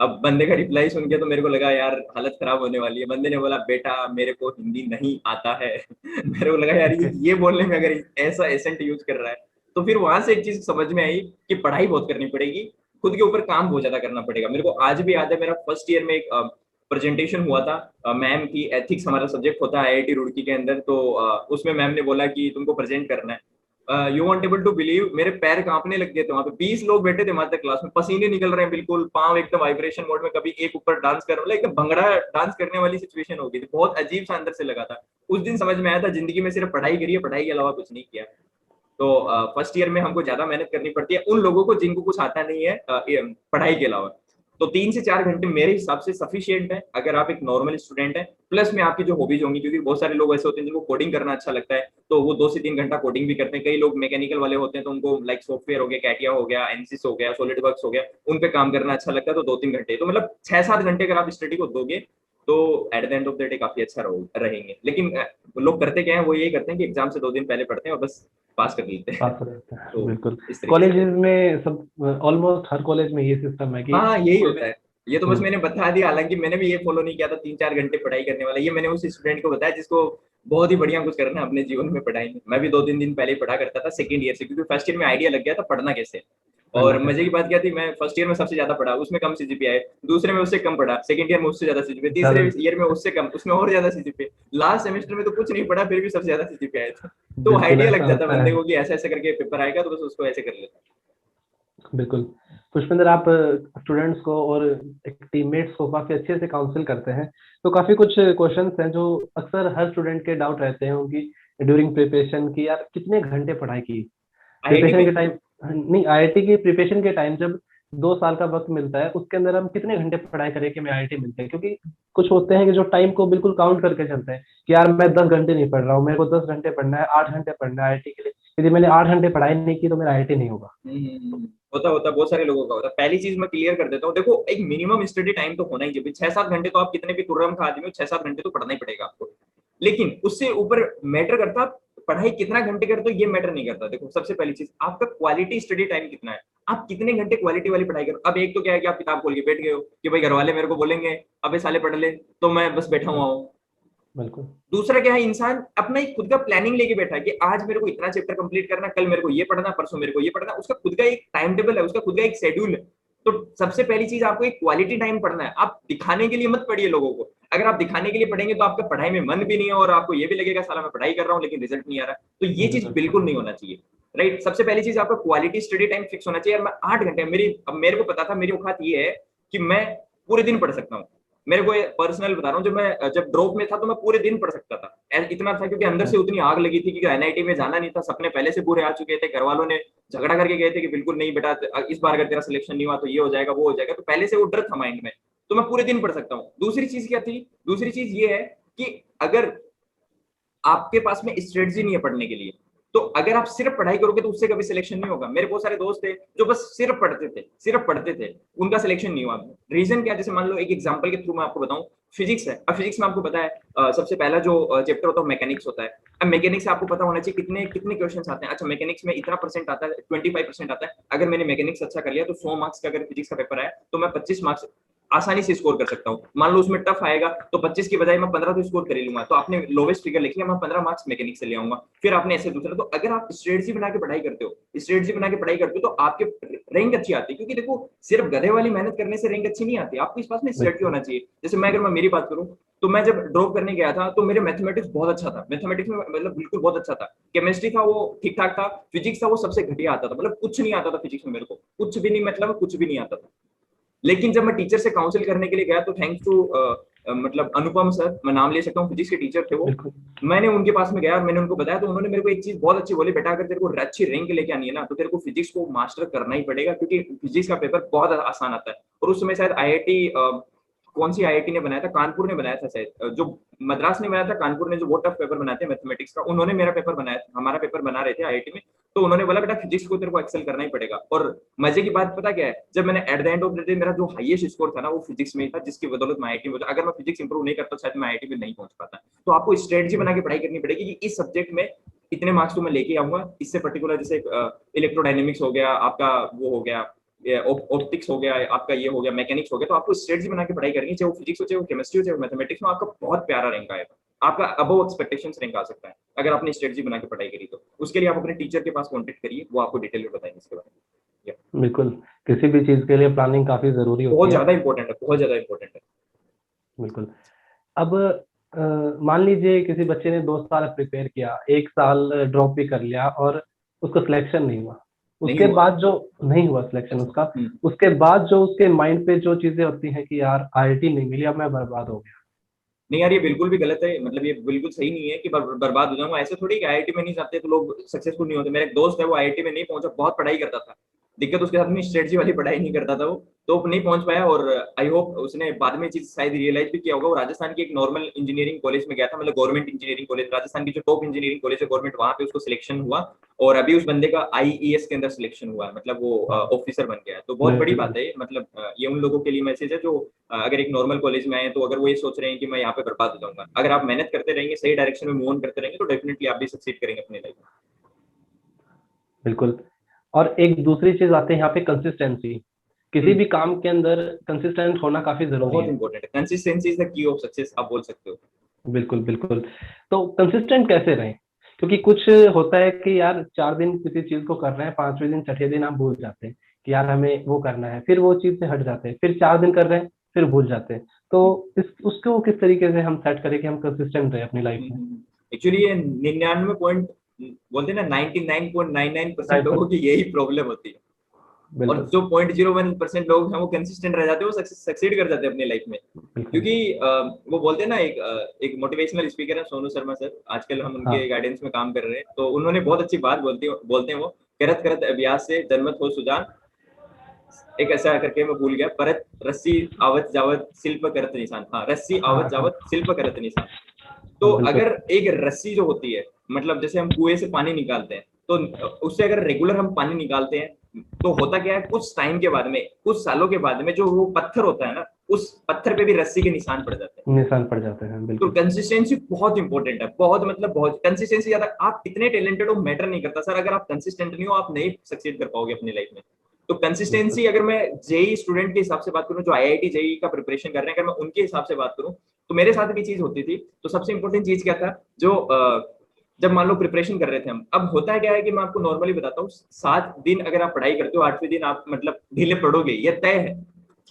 A: अब बंदे का रिप्लाई सुन के तो मेरे को लगा यार हालत खराब होने वाली है। बंदे ने बोला बेटा मेरे को हिंदी नहीं आता है। मेरे को लगा यार ये बोलने में अगर ऐसा एसेंट यूज कर रहा है, तो फिर वहां से एक चीज समझ में आई कि पढ़ाई बहुत करनी पड़ेगी, खुद के ऊपर काम बहुत ज्यादा करना पड़ेगा। मेरे को आज भी याद है, मेरा फर्स्ट ईयर में एक प्रेजेंटेशन हुआ था मैम की, एथिक्स हमारा सब्जेक्ट होता है आईआईटी रुड़की के अंदर। तो उसमें मैम ने बोला कि तुमको प्रेजेंट करना है। You won't able to believe, मेरे पैर कांपने लग गए थे। वहां पे 20 लोग बैठे थे हमारे क्लास में, पसीने निकल रहे हैं बिल्कुल, पांव एकदम वाइब्रेशन मोड में, कभी एक ऊपर डांस कर रहा, एकदम भंगड़ा डांस करने वाली सिचुएशन हो गई थी। बहुत अजीब सा अंदर से लगा था। उस दिन समझ में आया था जिंदगी में सिर्फ पढ़ाई करिए, पढ़ाई के अलावा कुछ नहीं किया। तो फर्स्ट ईयर में हमको ज्यादा मेहनत करनी पड़ती है उन लोगों को जिनको कुछ आता नहीं है पढ़ाई के अलावा। तो 3 से 4 घंटे मेरे हिसाब से सफिशियंट है अगर आप एक नॉर्मल स्टूडेंट है, प्लस में आपकी जो हॉबीज होंगी, क्योंकि बहुत सारे लोग ऐसे होते हैं जिनको कोडिंग करना अच्छा लगता है, तो वो 2 से 3 घंटा कोडिंग भी करते हैं। कई लोग मैकेनिकल वाले होते हैं तो उनको लाइक सॉफ्टवेयर हो गया, कैटिया हो गया, एनसिस हो गया, सॉलिड वर्क्स हो गया, उन पे काम करना अच्छा लगता है, तो 2-3 घंटे, तो मतलब 6-7 घंटे अगर आप स्टडी को दोगे तो at the end of the day काफी अच्छा रहेंगे। लेकिन लोग करते क्या है, वो यही करते हैं कि एग्जाम से 2 दिन पहले पढ़ते हैं और बस पास कर लेते हैं।
B: पास हो जाता है,
A: तो
B: बिल्कुल।
A: इस तरीके से
B: कॉलेजेस में सब ऑलमोस्ट हर कॉलेज में ये सिस्टम है कि
A: हाँ यही होता है। ये तो बस
B: हम्म,
A: मैंने बता दिया, हालांकि मैंने भी ये फॉलो नहीं किया था 3-4 घंटे पढ़ाई करने वाला। ये मैंने उस स्टूडेंट को बताया जिसको बहुत ही बढ़िया कुछ करना है अपने जीवन में पढ़ाई में। मैं भी 2-3 दिन पहले ही पढ़ा करता था सेकंड ईयर से, क्योंकि फर्स्ट ईयर में आइडिया लग गया था पढ़ना कैसे।
B: पढ़ना
A: और मजे
B: कैसे
A: की बात क्या थी, मैं फर्स्ट ईयर में सबसे ज्यादा पढ़ा, उसमें कम सीजीपीए आए। दूसरे में उससे कम पढ़ा, सेकंड ईयर में उससे ज्यादा सीजीपीए,
B: ज्यादा।
A: तीसरे ईयर में उससे कम, उसमें और ज्यादा सीजीपीए, लास्ट सेमेस्टर में तो कुछ नहीं पढ़ा फिर भी सबसे ज्यादा सीजीपीए आए थे। तो
B: बिल्कुल
A: आइडिया
B: ऐसा
A: लग जाता
B: होता
A: बंदे
B: है,
A: को कि ऐसे ऐसे करके पेपर आएगा तो बस उसको ऐसे कर लेता।
B: बिल्कुल। पुष्पेंद्र, आप स्टूडेंट्स को और एक टीममेट्स को काफी अच्छे से काउंसिल करते हैं, तो काफी कुछ क्वेश्चंस हैं जो अक्सर हर स्टूडेंट के डाउट रहते हैं उनकी ड्यूरिंग प्रिपरेशन की, यार कितने घंटे पढ़ाई की
A: आईआईटी
B: प्रिपरेशन
A: में
B: के टाइम। नहीं, आईआईटी की प्रिपरेशन के टाइम जब 2 साल का वक्त मिलता है उसके अंदर हम कितने घंटे पढ़ाई करें कि हमें आईआईटी मिलते हैं, क्योंकि कुछ होते हैं कि जो टाइम को बिल्कुल काउंट करके चलते हैं कि यार मैं 10 घंटे नहीं पढ़ रहा हूँ, मेरे को 10 घंटे पढ़ना है, 8 घंटे पढ़ना है आईआईटी के लिए, यदि मैंने 8 घंटे पढ़ाई नहीं की तो मेरा आईआईटी नहीं होगा।
A: होता होता बहुत सारे लोगों का होता है। पहली चीज मैं क्लियर कर देता हूँ, देखो एक मिनिमम स्टडी टाइम तो होना ही चाहिए। 6-7 घंटे तो आप कितने भी तुर्रम खा आदमी हो, 6-7 घंटे तो पढ़ना ही पड़ेगा आपको। लेकिन उससे ऊपर मैटर करता पढ़ाई कितना घंटे करते हो, ये मैटर नहीं करता। देखो सबसे पहली चीज आपका क्वालिटी स्टडी टाइम कितना है, आप कितने घंटे क्वालिटी वाली पढ़ाई करो। अब एक तो क्या है कि आप किताब खोल के बैठ गए हो कि भाई घर वाले मेरे को बोलेंगे अबे साले पढ़ ले, तो मैं बस बैठा हुआ हूँ।
B: बिल्कुल
A: दूसरा क्या है, इंसान अपना एक खुद का प्लानिंग लेके बैठा है कि आज मेरे को इतना चैप्टर कंप्लीट करना, कल मेरे को ये पढ़ना, परसों मेरे को ये पढ़ना। उसका खुद का एक टाइम टेबल है, उसका खुद का एक शेड्यूल है। तो सबसे पहली चीज आपको एक क्वालिटी टाइम पढ़ना है। आप दिखाने के लिए मत पढ़िए लोगों को। अगर आप दिखाने के लिए पढ़ेंगे तो आपका पढ़ाई में मन भी नहीं है और आपको ये भी लगेगा साला मैं पढ़ाई कर रहा हूँ लेकिन रिजल्ट नहीं आ रहा। तो ये चीज
B: रिजल्ट।
A: बिल्कुल नहीं होना चाहिए। राइट, सबसे पहली चीज आपका क्वालिटी स्टडी टाइम फिक्स होना चाहिए। मैं 8 घंटे, मेरे को पता था, मेरी औकात ये है कि मैं पूरे दिन पढ़ सकता हूँ। मेरे को पर्सनल बता रहा हूँ, जब ड्रॉप में था तो मैं पूरे दिन पढ़ सकता था। इतना था क्योंकि अंदर से उतनी आग लगी थी कि एनआईटी में जाना नहीं था। सपने पहले से पूरे आ चुके थे, घर वालों ने झगड़ा करके गए थे कि बिल्कुल नहीं बेटा, इस बार अगर तेरा सिलेक्शन नहीं हुआ तो ये हो जाएगा वो हो जाएगा। तो पहले से वो डर था माइंड में, तो मैं पूरे दिन पढ़ सकता हूँ। दूसरी चीज क्या थी, दूसरी चीज ये है कि अगर आपके पास में स्ट्रेटजी नहीं है पढ़ने के लिए, तो अगर आप सिर्फ पढ़ाई करोगे तो उससे कभी सिलेक्शन नहीं होगा। मेरे बहुत सारे दोस्त थे जो बस सिर्फ पढ़ते थे, उनका सिलेक्शन नहीं हुआ। रीजन क्या, जैसे मान लो एक एग्जांपल के थ्रू मैं आपको बताऊं, फिजिक्स है। अब फिजिक्स में आपको पता है सबसे पहला जो चैप्टर होता है मैकेनिक्स होता है। अब मैकेनिक्स से आपको पता होना चाहिए कितने कितने क्वेश्चन आते हैं। अच्छा मैकेनिक्स में इतना परसेंट आता है, 25% आता है। अगर मैंने मैकेनिक्स अच्छा कर लिया तो 100 मार्क्स का अगर फिजिक्स का पेपर आया तो मैं 25 मार्क्स आसानी से स्कोर कर सकता हूँ। मान लो उसमें टफ आएगा तो 25 की बजाय मैं 15 तो स्कोर कर ही लूंगा। तो आपने लोवेस्ट फिगर लिखी है, मैं 15 मार्क्स मैकेनिक्स से ले आऊंगा। फिर आपने ऐसे दूसरा, तो अगर आप स्ट्रेटजी बना के पढ़ाई करते हो, तो आपके रैंक अच्छी आती है। क्योंकि देखो सिर्फ गधे वाली मेहनत करने से रैंक अच्छी नहीं आती, आपको इस पास में स्ट्रेटजी होना चाहिए। जैसे अगर मैं मेरी बात करूं तो मैं जब ड्रॉप करने गया था तो मेरे मैथमेटिक्स बहुत अच्छा था, मैथमेटिक्स में मतलब बिल्कुल बहुत अच्छा था। केमिस्ट्री था वो ठीक ठाक था, फिजिक्स था वो सबसे घटिया आता था, मतलब कुछ नहीं आता था फिजिक्स में, मेरे को कुछ भी नहीं, मतलब कुछ भी नहीं आता था। लेकिन जब मैं टीचर से काउंसिल करने के लिए गया तो थैंक्स टू मतलब अनुपम सर, मैं नाम ले सकता हूँ, फिजिक्स के टीचर थे वो।
B: बिल्कुल
A: मैंने उनके पास में गया और मैंने उनको बताया, तो उन्होंने मेरे को एक चीज बहुत अच्छी बोली, बेटा अगर तेरे को अच्छी रैंक लेके आनी है ना तो तेरे को फिजिक्स को मास्टर करना ही पड़ेगा, क्योंकि फिजिक्स का पेपर बहुत आसान आता है। और उस समय शायद आईआईटी कौन सी आईआईटी ने बनाया था, कानपुर ने बनाया था शायद, जो मद्रास ने बनाया था, कानपुर ने जो वो टफ पेपर बनाते हैं मैथमेटिक्स का, उन्होंने मेरा पेपर बनाया था, हमारा पेपर बना रहे थे आईआईटी में। तो उन्होंने बोला बेटा फिजिक्स को तेरे को एक्सेल करना ही पड़ेगा। और मजे की बात पता क्या है, जब मैंने at the end of the day मेरा जो हाईएस्ट स्कोर था ना वो फिजिक्स में ही था, जिसकी बदौलत मैं आईआईटी में, अगर मैं फिजिक्स इंप्रूव नहीं करता शायद मैं आईआईटी में नहीं पहुंच पाता। तो आपको स्ट्रेटजी बना के पढ़ाई करनी पड़ेगी कि इस सब्जेक्ट में इतने मार्क्स तो मैं लेके आऊंगा, इससे पर्टिकुलर जैसे इलेक्ट्रोडायनेमिक्स हो गया आपका, वो हो गया ऑप्टिक्स हो गया आपका, ये हो गया मैकेनिक्स हो गया। तो आपको स्ट्रेटजी बना के पढ़ाई करनी, चाहे वो फिजिक्स हो, चाहे वो केमिस्ट्री हो, चाहे वो मैथमेटिक्स में, आपका बहुत प्यारा रैंक आएगा, आपका अबव एक्सपेक्टेशंस रैंक आ सकता है अगर आपने स्ट्रेटजी बना के पढ़ाई करी। तो उसके लिए आप अपने टीचर के पास कॉन्टेक्ट करिए, वो आपको डिटेल में बताएंगे इसके बारे में।
B: बिल्कुल। किसी भी चीज के लिए प्लानिंग काफी जरूरी
A: बहुत
B: होती है।
A: ज्यादा इंपॉर्टेंट है, बहुत ज्यादा इंपॉर्टेंट है।
B: बिल्कुल। अब मान लीजिए किसी बच्चे ने 2 साल प्रिपेयर किया, 1 साल ड्रॉप भी कर लिया और उसको सिलेक्शन नहीं हुआ,
A: नहीं
B: उसके
A: हुआ।
B: बाद जो नहीं हुआ सिलेक्शन उसका,
A: हम्म।
B: उसके बाद जो उसके माइंड पे जो चीजें होती हैं कि यार आईआईटी नहीं मिली, अब मैं बर्बाद हो गया,
A: नहीं यार, ये बिल्कुल भी गलत है, मतलब ये बिल्कुल सही नहीं है कि बर्बाद हो जाऊंगा। ऐसे थोड़ी कि आईआईटी में नहीं जाते तो लोग सक्सेसफुल नहीं होते। मेरा एक दोस्त है, वो आईआईटी में नहीं पहुंचा, बहुत पढ़ाई करता था, दिक्कत उसके साथ में स्ट्रेटजी वाली पढ़ाई नहीं करता था वो, तो नहीं पहुंच पाया। और आई होप उसने बाद में चीज शायद रियलाइज भी किया होगा। वो राजस्थान की एक नॉर्मल इंजीनियरिंग कॉलेज में गया था, मतलब गवर्नमेंट इंजीनियरिंग कॉलेज, राजस्थान की जो टॉप इंजीनियरिंग कॉलेज है गवर्नमेंट, वहां पे उसको सिलेक्शन हुआ। और अभी उस बंदे का आईईएस के अंदर सिलेक्शन हुआ है, मतलब वो ऑफिसर बन गया है। तो बहुत बड़ी बात है ये, मतलब ये उन लोगों के लिए मैसेज है जो अगर एक नॉर्मल कॉलेज में आए, तो अगर वो ये सोच रहे हैं कि मैं यहाँ पे बर्बाद हो जाऊंगा, अगर आप मेहनत करते रहेंगे, सही डायरेक्शन में मूव ऑन करते रहेंगे, तो डेफिनेटली आप भी सक्सीड करेंगे अपने लाइफ में।
B: बिल्कुल। और एक दूसरी चीज आती है यहाँ पे, कंसिस्टेंसी। किसी भी काम के अंदर कंसिस्टेंट होना काफी जरूरी
A: बहुत
B: है।
A: इंपॉर्टेंट है, consistency is the key of success, आप बोल सकते हो।
B: बिल्कुल बिल्कुल। तो कंसिस्टेंट कैसे रहें? क्योंकि कुछ होता है कि यार 4 दिन किसी चीज को कर रहे हैं, 5वें दिन 6ठे दिन आप भूल जाते हैं कि यार हमें वो करना है, फिर वो चीज से हट जाते हैं, फिर 4 दिन कर रहे हैं, फिर भूल जाते हैं। तो इस उसको किस तरीके से हम सेट करें कि हम कंसिस्टेंट रहे अपनी लाइफ में?
A: एक्चुअली ये 99 पॉइंट बोलते हैं ना, 99.99%
B: लाइफ
A: लोगों
B: पर।
A: की यही प्रॉब्लम होती है। और
B: बिल्कुल
A: जो 0.01% लोग हैं वो कंसिस्टेंट रह जाते हैं, वो सक्सीड कर जाते हैं अपनी लाइफ में।
B: बिल्कुल।
A: क्योंकि वो बोलते हैं ना, एक मोटिवेशनल स्पीकर है सोनू शर्मा सर, आजकल हम उनके
B: हाँ।
A: गाइडेंस में काम कर रहे हैं, तो उन्होंने बहुत अच्छी बात बोलते हैं वो, करत करत अभ्यास से जन्मत हो सुजान, एक ऐसा करके मैं भूल गया, परत रस्सी आवत जावत शिल्प करत निशान, हाँ रस्सी
B: हाँ
A: आवत
B: हाँ
A: जावत शिल्प करत निशान। तो
B: हाँ, बिल्कुल।
A: अगर एक रस्सी जो होती है, मतलब जैसे हम कुएं से पानी निकालते हैं, तो उससे अगर रेगुलर हम पानी निकालते हैं, तो होता क्या है, कुछ टाइम के बाद में, कुछ सालों के बाद में, जो वो पत्थर होता है ना, उस पत्थर पे भी रस्सी के निशान पड़ जाते हैं।
B: निशान पड़ जाते हैं,
A: तो
B: बिल्कुल।
A: कंसिस्टेंसी बहुत इंपॉर्टेंट है, बहुत, मतलब बहुत कंसिस्टेंसी। ज्यादा आप कितने टैलेंटेड हो मैटर नहीं करता सर, अगर आप कंसिस्टेंट नहीं हो आप नहीं सक्सीड कर पाओगे अपनी लाइफ में। तो
B: बिल्कुल
A: कंसिस्टेंसी, अगर मैं जेई स्टूडेंट के हिसाब से बात करूं, जो आईआईटी जेई का प्रिपरेशन कर रहे हैं, अगर मैं उनके हिसाब से बात करूं, तो मेरे साथ भी चीज होती थी। तो सबसे इंपॉर्टेंट चीज क्या था, जो जब मान लो प्रिपरेशन कर रहे थे हम, अब होता क्या है कि मैं आपको नॉर्मली बताता हूँ, 7 दिन अगर आप पढ़ाई करते हो, 8वें दिन आप मतलब ढीले पड़ोगे, ये तय है।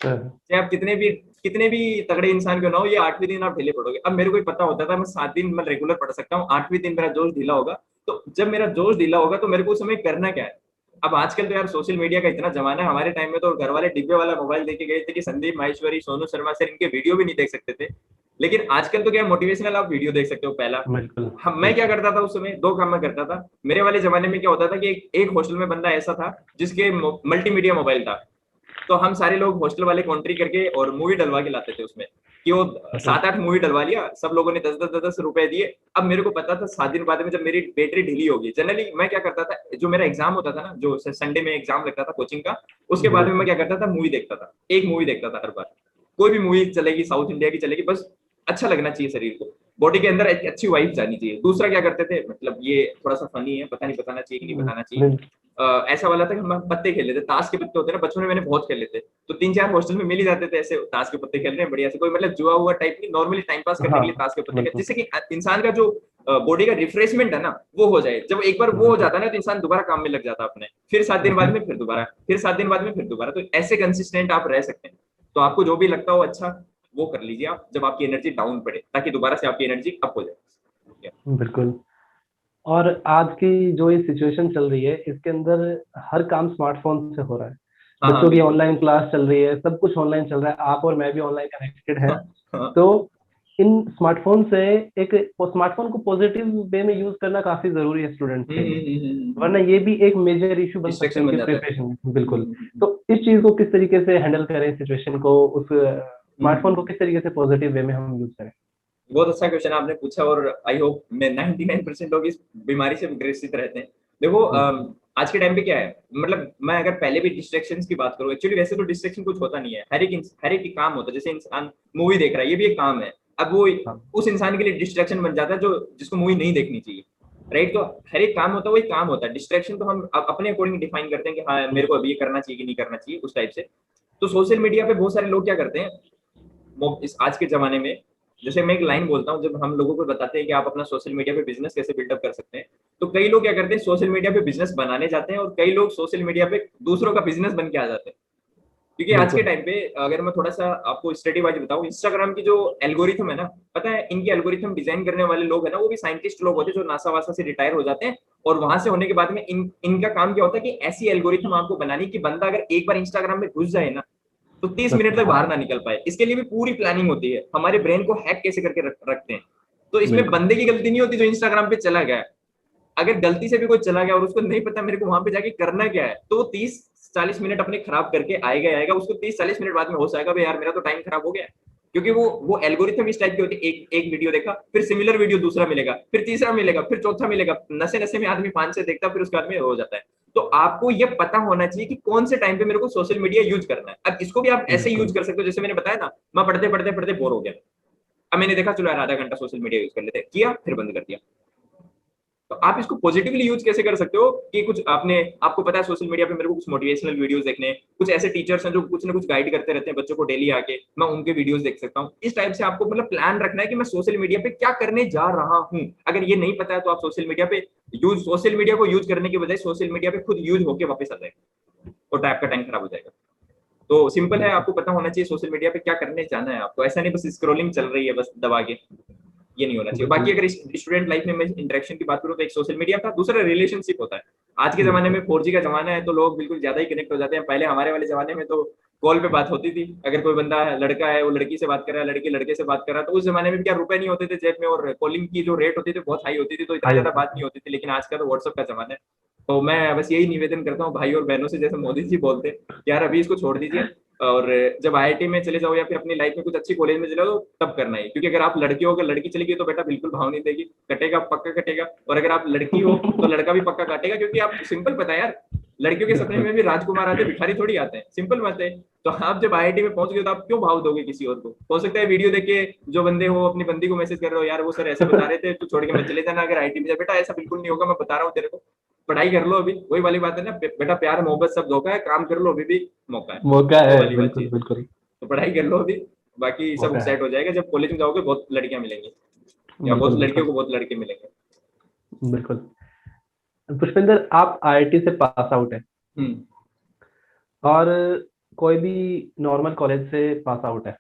B: हाँ,
A: चाहे आप कितने भी तगड़े इंसान क्यों ना हो, ये 8वें दिन आप ढीले पड़ोगे। अब मेरे को पता होता था मैं 7 दिन मैं रेगुलर पढ़ सकता हूँ, 8वें दिन मेरा जोश ढीला होगा। तो जब मेरा जोश ढीला होगा तो मेरे को उस समय करना क्या है। अब आजकल तो यार सोशल मीडिया का इतना जमाना है, हमारे टाइम में तो घर वाले डिब्बे वाला मोबाइल देके गए थे कि संदीप माहेश्वरी, सोनू शर्मा सर, इनके वीडियो भी नहीं देख सकते थे। लेकिन आजकल तो क्या मोटिवेशनल आप वीडियो देख सकते हो पहला।
B: बिल्कुल
A: हम मैं क्या
B: बिल्कुल।
A: करता था उस समय, दो काम मैं करता था। मेरे वाले जमाने में क्या होता था कि एक हॉस्टल में बंदा ऐसा था जिसके मल्टीमीडिया मोबाइल था। तो हम सारे लोग हॉस्टल वाले कॉन्ट्री करके और मूवी डलवा के लाते थे उसमें, कि वो
B: बिल्कुल
A: 7-8 मूवी डलवा लिया, सब लोगों ने 10-10 रुपए दिए। अब मेरे को पता था 7 दिन बाद में जब मेरी बैटरी ढीली होगी, जनरली मैं क्या करता था, जो मेरा एग्जाम होता था ना, जो संडे में एग्जाम लगता था कोचिंग का, उसके बाद में मैं
B: बिल्कुल।
A: क्या करता था, मूवी देखता था, एक मूवी देखता था हर बार। कोई भी मूवी चलेगी, साउथ इंडिया की चलेगी, बस अच्छा लगना चाहिए शरीर को, बॉडी के अंदर एक अच्छी वाइब जानी चाहिए। दूसरा क्या करते थे, मतलब ये थोड़ा सा फनी है, पता नहीं बताना चाहिए कि नहीं बताना चाहिए,
B: बिल्कुल।
A: ऐसा वाला था कि हम पत्ते खेल लेते, ताश के पत्ते होते हैं ना, बचपन में मैंने बहुत खेले थे। तो 3-4 हॉस्टल में मिल ही जाते थे ऐसे, ताश के पत्ते खेल रहे हैं बढ़िया से, कोई मतलब जुआ हुआ टाइप नहीं, नॉर्मली टाइम पास करने
B: हाँ
A: के लिए ताश के पत्ते खेल,
B: बिल्कुल
A: जिससे कि इंसान का जो बॉडी का रिफ्रेशमेंट है ना वो हो जाए। जब एक बार वो हो
B: बिल्कुल।
A: जाता है ना, तो इंसान दोबारा काम में लग जाता है अपने, फिर 7 दिन बाद में फिर दोबारा, फिर 7 दिन बाद में फिर दोबारा, तो ऐसे कंसिस्टेंट आप रह सकते हैं। तो आपको जो भी लगता हो अच्छा, वो कर लीजिए आप, जब आपकी एनर्जी डाउन पड़े, ताकि दोबारा से आपकी एनर्जी अप हो जाए।
B: बिल्कुल। और आज की जो ये सिचुएशन चल रही है, इसके अंदर हर काम स्मार्टफोन से हो रहा है।
A: हाँ हाँ
B: बच्चों की
A: बिल्कुल।
B: ऑनलाइन क्लास चल रही है, सब कुछ ऑनलाइन चल रहा है, आप और मैं भी ऑनलाइन कनेक्टेड है।
A: हाँ हाँ।
B: तो इन स्मार्टफोन से एक स्मार्टफोन को पॉजिटिव वे में यूज करना काफी जरूरी है स्टूडेंट्स के लिए, वरना ये भी एक मेजर इशू बन सकते
A: डिस्ट्रैक्शन
B: हैं
A: बन
B: उनके
A: जाता है।
B: प्रिपरेशन में। बिल्कुल।
A: हम्म।
B: तो इस चीज को किस तरीके से हैंडल करें, सिचुएशन को, उस स्मार्टफोन को
A: हम्म।
B: किस तरीके से पॉजिटिव वे में हम यूज करें?
A: बहुत अच्छा क्वेश्चन आपने पूछा, और आई होप मैं 99% लोग इस बीमारी से ग्रसित रहते हैं। देखो
B: बिल्कुल।
A: आज के टाइम पे क्या है, मतलब मैं अगर पहले भी डिस्ट्रैक्शंस की बात करूं, एक्चुअली वैसे तो डिस्ट्रैक्शन कुछ होता नहीं है, हर एक काम होता है। जैसे इंसान मूवी देख रहा है, ये भी एक काम है। अब वो
B: हाँ
A: उस इंसान के लिए डिस्ट्रैक्शन बन जाता है जो जिसको मूवी नहीं देखनी चाहिए, राइट। तो हर एक काम होता है, वही काम होता है। डिस्ट्रैक्शन तो हम अपने अकॉर्डिंग डिफाइन करते हैं कि हाँ मेरे को अभी ये करना चाहिए कि नहीं करना चाहिए, उस टाइप से। तो सोशल मीडिया पे बहुत सारे लोग क्या करते हैं, इस आज के जमाने में, जैसे मैं एक लाइन बोलता हूँ, जब हम लोगों को बताते हैं कि आप अपना सोशल मीडिया पे बिजनेस कैसे बिल्डअप कर सकते हैं, तो कई लोग क्या करते हैं, सोशल मीडिया पे बिजनेस बनाने जाते हैं, और कई लोग सोशल मीडिया पे दूसरों का बिजनेस बन के आ जाते हैं। क्योंकि आज के
B: बिल्कुल।
A: टाइम पे अगर मैं थोड़ा सा आपको स्टडी वाइज बताऊं, इंस्टाग्राम की जो एल्गोरिथम है ना, पता है इनकी एल्गोरिथम डिजाइन करने वाले लोग है ना, वो भी साइंटिस्ट लोग होते हैं जो नासा वासा से रिटायर हो जाते हैं। और वहां से होने के बाद में इनका काम क्या होता है कि ऐसी एल्गोरिथम आपको बनानी कि बंदा अगर एक बार इंस्टाग्राम में घुस जाए ना, तो 30 मिनट तक बाहर ना निकल पाए। इसके लिए भी पूरी प्लानिंग होती है, हमारे ब्रेन को हैक कैसे करके रखते हैं। तो इसमें
B: बिल्कुल।
A: बंदे की गलती नहीं होती जो इंस्टाग्राम पे चला गया। अगर गलती से भी कोई चला गया और उसको नहीं पता मेरे को वहां पे जाके करना क्या है, तो 30-40 मिनट अपने खराब करके आएगा आएगा, उसको 30-40 मिनट बाद में हो जाएगा भाई यार मेरा तो टाइम खराब हो गया। क्योंकि वो एल्गोरिथम इस टाइप की होती है, एक एक वीडियो देखा, फिर सिमिलर वीडियो दूसरा मिलेगा, फिर तीसरा मिलेगा, फिर चौथा मिलेगा, नशे नशे में आदमी 5 से देखता, फिर उसके बाद में हो जाता है। तो आपको ये पता होना चाहिए कि कौन से टाइम पे मेरे को सोशल मीडिया यूज करना है। अब इसको भी आप ऐसे यूज
B: बिल्कुल।
A: कर सकते हो जैसे मैंने बताया ना, मैं पढ़ते पढ़ते पढ़ते बोर हो गया, अब मैंने देखा चलो यार आधा घंटा सोशल मीडिया यूज कर लेते हैं, किया फिर बंद कर दिया। तो आप इसको पॉजिटिवली यूज कैसे कर सकते हो कि कुछ आपने, आपको पता है सोशल मीडिया पे मेरे को कुछ मोटिवेशनल वीडियोस देखने, कुछ ऐसे टीचर्स हैं जो कुछ ना कुछ गाइड करते रहते हैं बच्चों को डेली आके, मैं उनके वीडियोस देख सकता हूँ। इस टाइप से आपको मतलब प्लान रखना है कि मैं सोशल मीडिया पे क्या करने जा रहा हूँ। अगर ये नहीं पता है तो आप सोशल मीडिया को यूज करने की बजाय सोशल मीडिया पे खुद यूज होकर वापस आ जाएगा और आपका टाइम खराब हो जाएगा। तो सिंपल है,
B: बिल्कुल।
A: आपको पता होना चाहिए सोशल मीडिया पे क्या करने जाना है आपको, ऐसा नहीं बस स्क्रॉलिंग चल रही है बस दबा के, ये नहीं होना चाहिए। बाकी
B: बिल्कुल।
A: अगर स्टूडेंट लाइफ में मैं इंटरेक्शन की बात करूं तो एक सोशल मीडिया का, दूसरा रिलेशनशिप होता है। आज के जमाने
B: बिल्कुल।
A: में 4G का जमाना है तो लोग बिल्कुल ज्यादा ही कनेक्ट हो जाते हैं। पहले हमारे वाले जमाने में तो कॉल पे बात होती थी, अगर कोई बंदा लड़का है वो लड़की से बात कर रहा है, लड़की लड़के से बात कर रहा है, तो उस जमाने में भी क्या रुपए नहीं होते थे जेब में, और कॉलिंग की जो रेट होती थी बहुत हाई होती थी, तो इतना
B: हाई
A: ज्यादा
B: होता
A: बात
B: था।
A: नहीं होती थी। लेकिन आज का तो व्हाट्सएप का जमाना है। तो मैं बस यही निवेदन करता हूँ भाई और बहनों से, जैसे मोदी जी बोलते हैं यार अभी इसको छोड़ दीजिए, और जब आईआईटी में चले जाओ या फिर अपनी लाइफ में कुछ अच्छी कॉलेज में चले जाओ तब करना है। क्योंकि अगर आप लड़की हो, अगर लड़की चलेगी तो बेटा बिल्कुल भाव नहीं देगी, कटेगा पक्का कटेगा। और अगर आप लड़की हो तो लड़का भी पक्का काटेगा, क्योंकि आप सिंपल पता है यार, लड़कियों के सपने
B: बिल्कुल।
A: में भी राजकुमार आते भिखारी थोड़ी आते हैं, सिंपल बात है। तो आप जब आईआईटी में पहुंच गए तो आप क्यों भाव दोगे किसी और को। हो सकता है वीडियो देख के जो बंदे हो अपनी बंदी को मैसेज कर रहे हो, यार वो सर ऐसे बता रहे थे तू छोड़ के मत चले जाना अगर आईआईटी में जा। बेटा ऐसा बिल्कुल नहीं होगा, मैं बता रहा हूँ तेरे को, पढ़ाई कर लो अभी, वही वाली बात है ना बेटा, प्यार मोहब्बत सब धोखा है, काम कर लो अभी भी मौका है,
B: मौका
A: वो
B: है।
A: वाली बात
B: बिल्कुल
A: चीज।
B: बिल्कुल।
A: तो पढ़ाई कर लो अभी, बाकी सब
B: मौका है।
A: सेट हो जाएगा। जब कॉलेज में जाओगे बहुत लड़कियां मिलेंगी, या
B: बिल्कुल
A: बहुत लड़कियों
B: बिल्कुल।
A: को बहुत लड़के मिलेंगे।
B: बिल्कुल। पुष्पेंद्र, आप आईआईटी से पास आउट है
A: हम्म।
B: और कोई भी नॉर्मल कॉलेज से पास आउट है,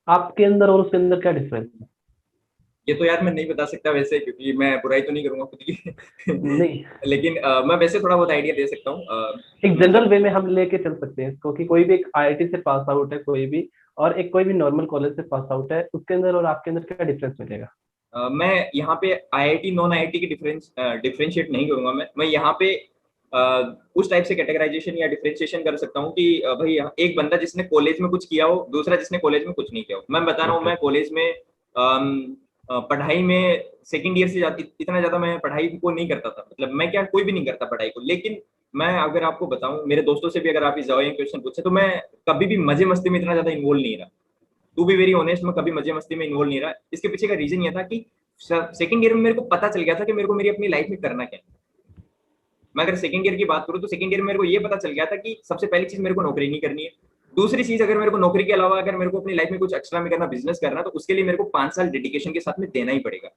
B: आपके अंदर और उसके अंदर क्या डिफरेंस है?
A: ये तो यार मैं नहीं बता सकता वैसे, क्योंकि मैं बुराई तो नहीं करूंगा खुद की
B: नहीं,
A: लेकिन मैं वैसे थोड़ा बहुत आइडिया दे सकता हूँ।
B: एक जनरल
A: मतलब
B: वे में हम लेके चल सकते हैं इसको कि कोई भी एक आईआईटी से पास आउट है कोई भी, और एक कोई भी नॉर्मल कॉलेज से पास आउट है, उसके अंदर और आपके अंदर क्या डिफरेंस मिलेगा?
A: मैं यहाँ पे आईआईटी नॉन आईआईटी की डिफरेंशिएट नहीं करूंगा। मैं यहाँ पे अ, उस टाइप से कैटेगराइजेशन या डिफरेंशिएशन कर सकता हूँ कि भाई एक बंदा जिसने कॉलेज में कुछ किया हो, दूसरा जिसने कॉलेज में कुछ नहीं किया हो। मैं बता रहा हूँ,
B: ओके।
A: मैं कॉलेज में पढ़ाई में सेकंड ईयर से इतना ज्यादा मैं पढ़ाई को नहीं करता था, मतलब मैं क्या कोई भी नहीं करता पढ़ाई को। लेकिन मैं अगर आपको बताऊं, मेरे दोस्तों से भी अगर आप इस जवाब क्वेश्चन पूछे तो मैं कभी भी मजे मस्ती में इतना ज्यादा इन्वॉल्व नहीं रहा। टू बी वेरी ऑनेस्ट, मैं कभी मजे मस्ती में इन्वॉल्व नहीं रहा। इसके पीछे का रीजन ये था कि सेकंड ईयर में मेरे को पता चल गया था कि मेरे को मेरी अपनी लाइफ में करना क्या है। मैं अगर सेकंड ईयर की बात करूं तो सेकंड ईयर में मेरे को ये पता चल गया था कि सबसे पहली चीज मेरे को नौकरी नहीं करनी है। दूसरी चीज, अगर मेरे को नौकरी के अलावा अगर मेरे को अपनी लाइफ में कुछ एक्स्ट्रा में करना, बिजनेस करना, तो उसके लिए मेरे को 5 साल डेडिकेशन के साथ में देना ही पड़ेगा।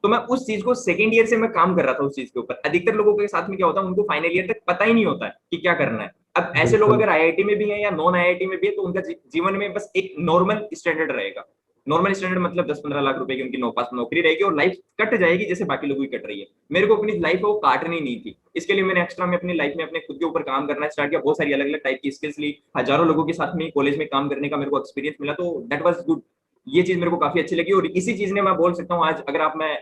A: तो मैं उस चीज को सेकंड ईयर से मैं काम कर रहा था उस चीज के ऊपर। अधिकतर लोगों के साथ में क्या होता है, उनको फाइनल ईयर तक पता ही नहीं होता है कि क्या करना है। अब ऐसे लोग
B: बिल्कुल।
A: अगर आईआईटी में भी हैं या नॉन आईआईटी में भी है तो उनका जीवन में बस एक नॉर्मल स्टैंडर्ड रहेगा। नॉर्मल स्टैंडर्ड मतलब 10-15 लाख रुपए की उनकी पास नौकरी रहेगी और लाइफ कट जाएगी जैसे बाकी लोगों की कट रही है। मेरे को अपनी लाइफ को काटनी नहीं थी, इसके लिए मैंने एक्स्ट्रा में अपनी लाइफ में अपने खुद के ऊपर काम करना स्टार्ट किया। बहुत सारी अलग अलग टाइप की स्किल्स ली, हजारों लोगों के साथ में कॉलेज में काम करने का मेरे को एक्सपीरियंस मिला, तो दैट वाज गुड। ये चीज मेरे को काफी अच्छी लगी और इसी चीज ने मैं बोल सकता हूँ आज, अगर आप मैं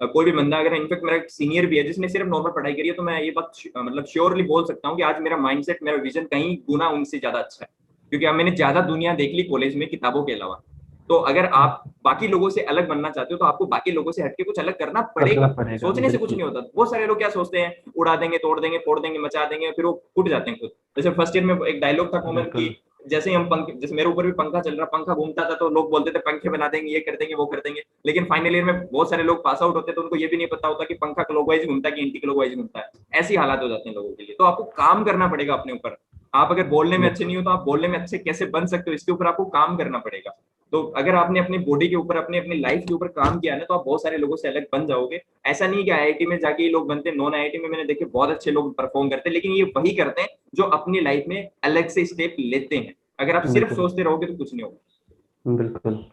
A: कोई भी बंदा, अगर इनफेक्ट मेरा सीनियर भी है जिसने सिर्फ नॉर्मल पढ़ाई करी है, तो मैं ये बात मतलब श्योरली बोल सकता हूँ कि आज मेरा माइंडसेट, मेरा विजन कहीं गुना उनसे ज्यादा अच्छा है। क्योंकि अब मैंने ज्यादा दुनिया देख ली कॉलेज में किताबों के अलावा। तो अगर आप बाकी लोगों से अलग बनना चाहते हो तो आपको बाकी लोगों से हटके कुछ अलग करना
B: करना
A: पड़ेगा।
B: पड़ेगा,
A: सोचने से कुछ
B: बिल्कुल।
A: नहीं होता। बहुत सारे लोग क्या सोचते हैं, उड़ा देंगे, तोड़ देंगे, फोड़ देंगे, मचा देंगे, फिर वो फूट जाते हैं खुद। जैसे फर्स्ट ईयर में एक डायलॉग था कॉमन की,
B: बिल्कुल।
A: जैसे ही हम पंखे, जैसे मेरे ऊपर भी पंखा चल रहा, पंखा घूमता था तो लोग बोलते थे पंखे बना देंगे, ये कर देंगे, वो कर देंगे। लेकिन फाइनल ईयर में बहुत सारे लोग पास आउट होते तो उनको ये भी नहीं पता होता कि पंखा क्लॉकवाइज घूमता है कि एंटी क्लॉकवाइज घूमता है। ऐसी हालात हो जाते हैं लोगों के लिए। तो आपको काम करना पड़ेगा अपने ऊपर। आप अगर बोलने में अच्छे नहीं हो तो आप बोलने में अच्छे कैसे बन सकते हो, इसके ऊपर आपको काम करना पड़ेगा। तो अगर आपने अपनी बॉडी के ऊपर, अपने अपनी लाइफ के ऊपर काम किया ना, तो आप बहुत सारे लोगों से अलग बन जाओगे। ऐसा नहीं कि आईआईटी में जाके ही लोग बनते हैं, नॉन आईआईटी में मैंने देखे बहुत अच्छे लोग परफॉर्म करते हैं, लेकिन ये वही करते हैं जो अपनी लाइफ में अलग से स्टेप लेते हैं। अगर आप सिर्फ
B: बिल्कुल।
A: सोचते रहोगे तो कुछ नहीं होगा।
B: बिल्कुल।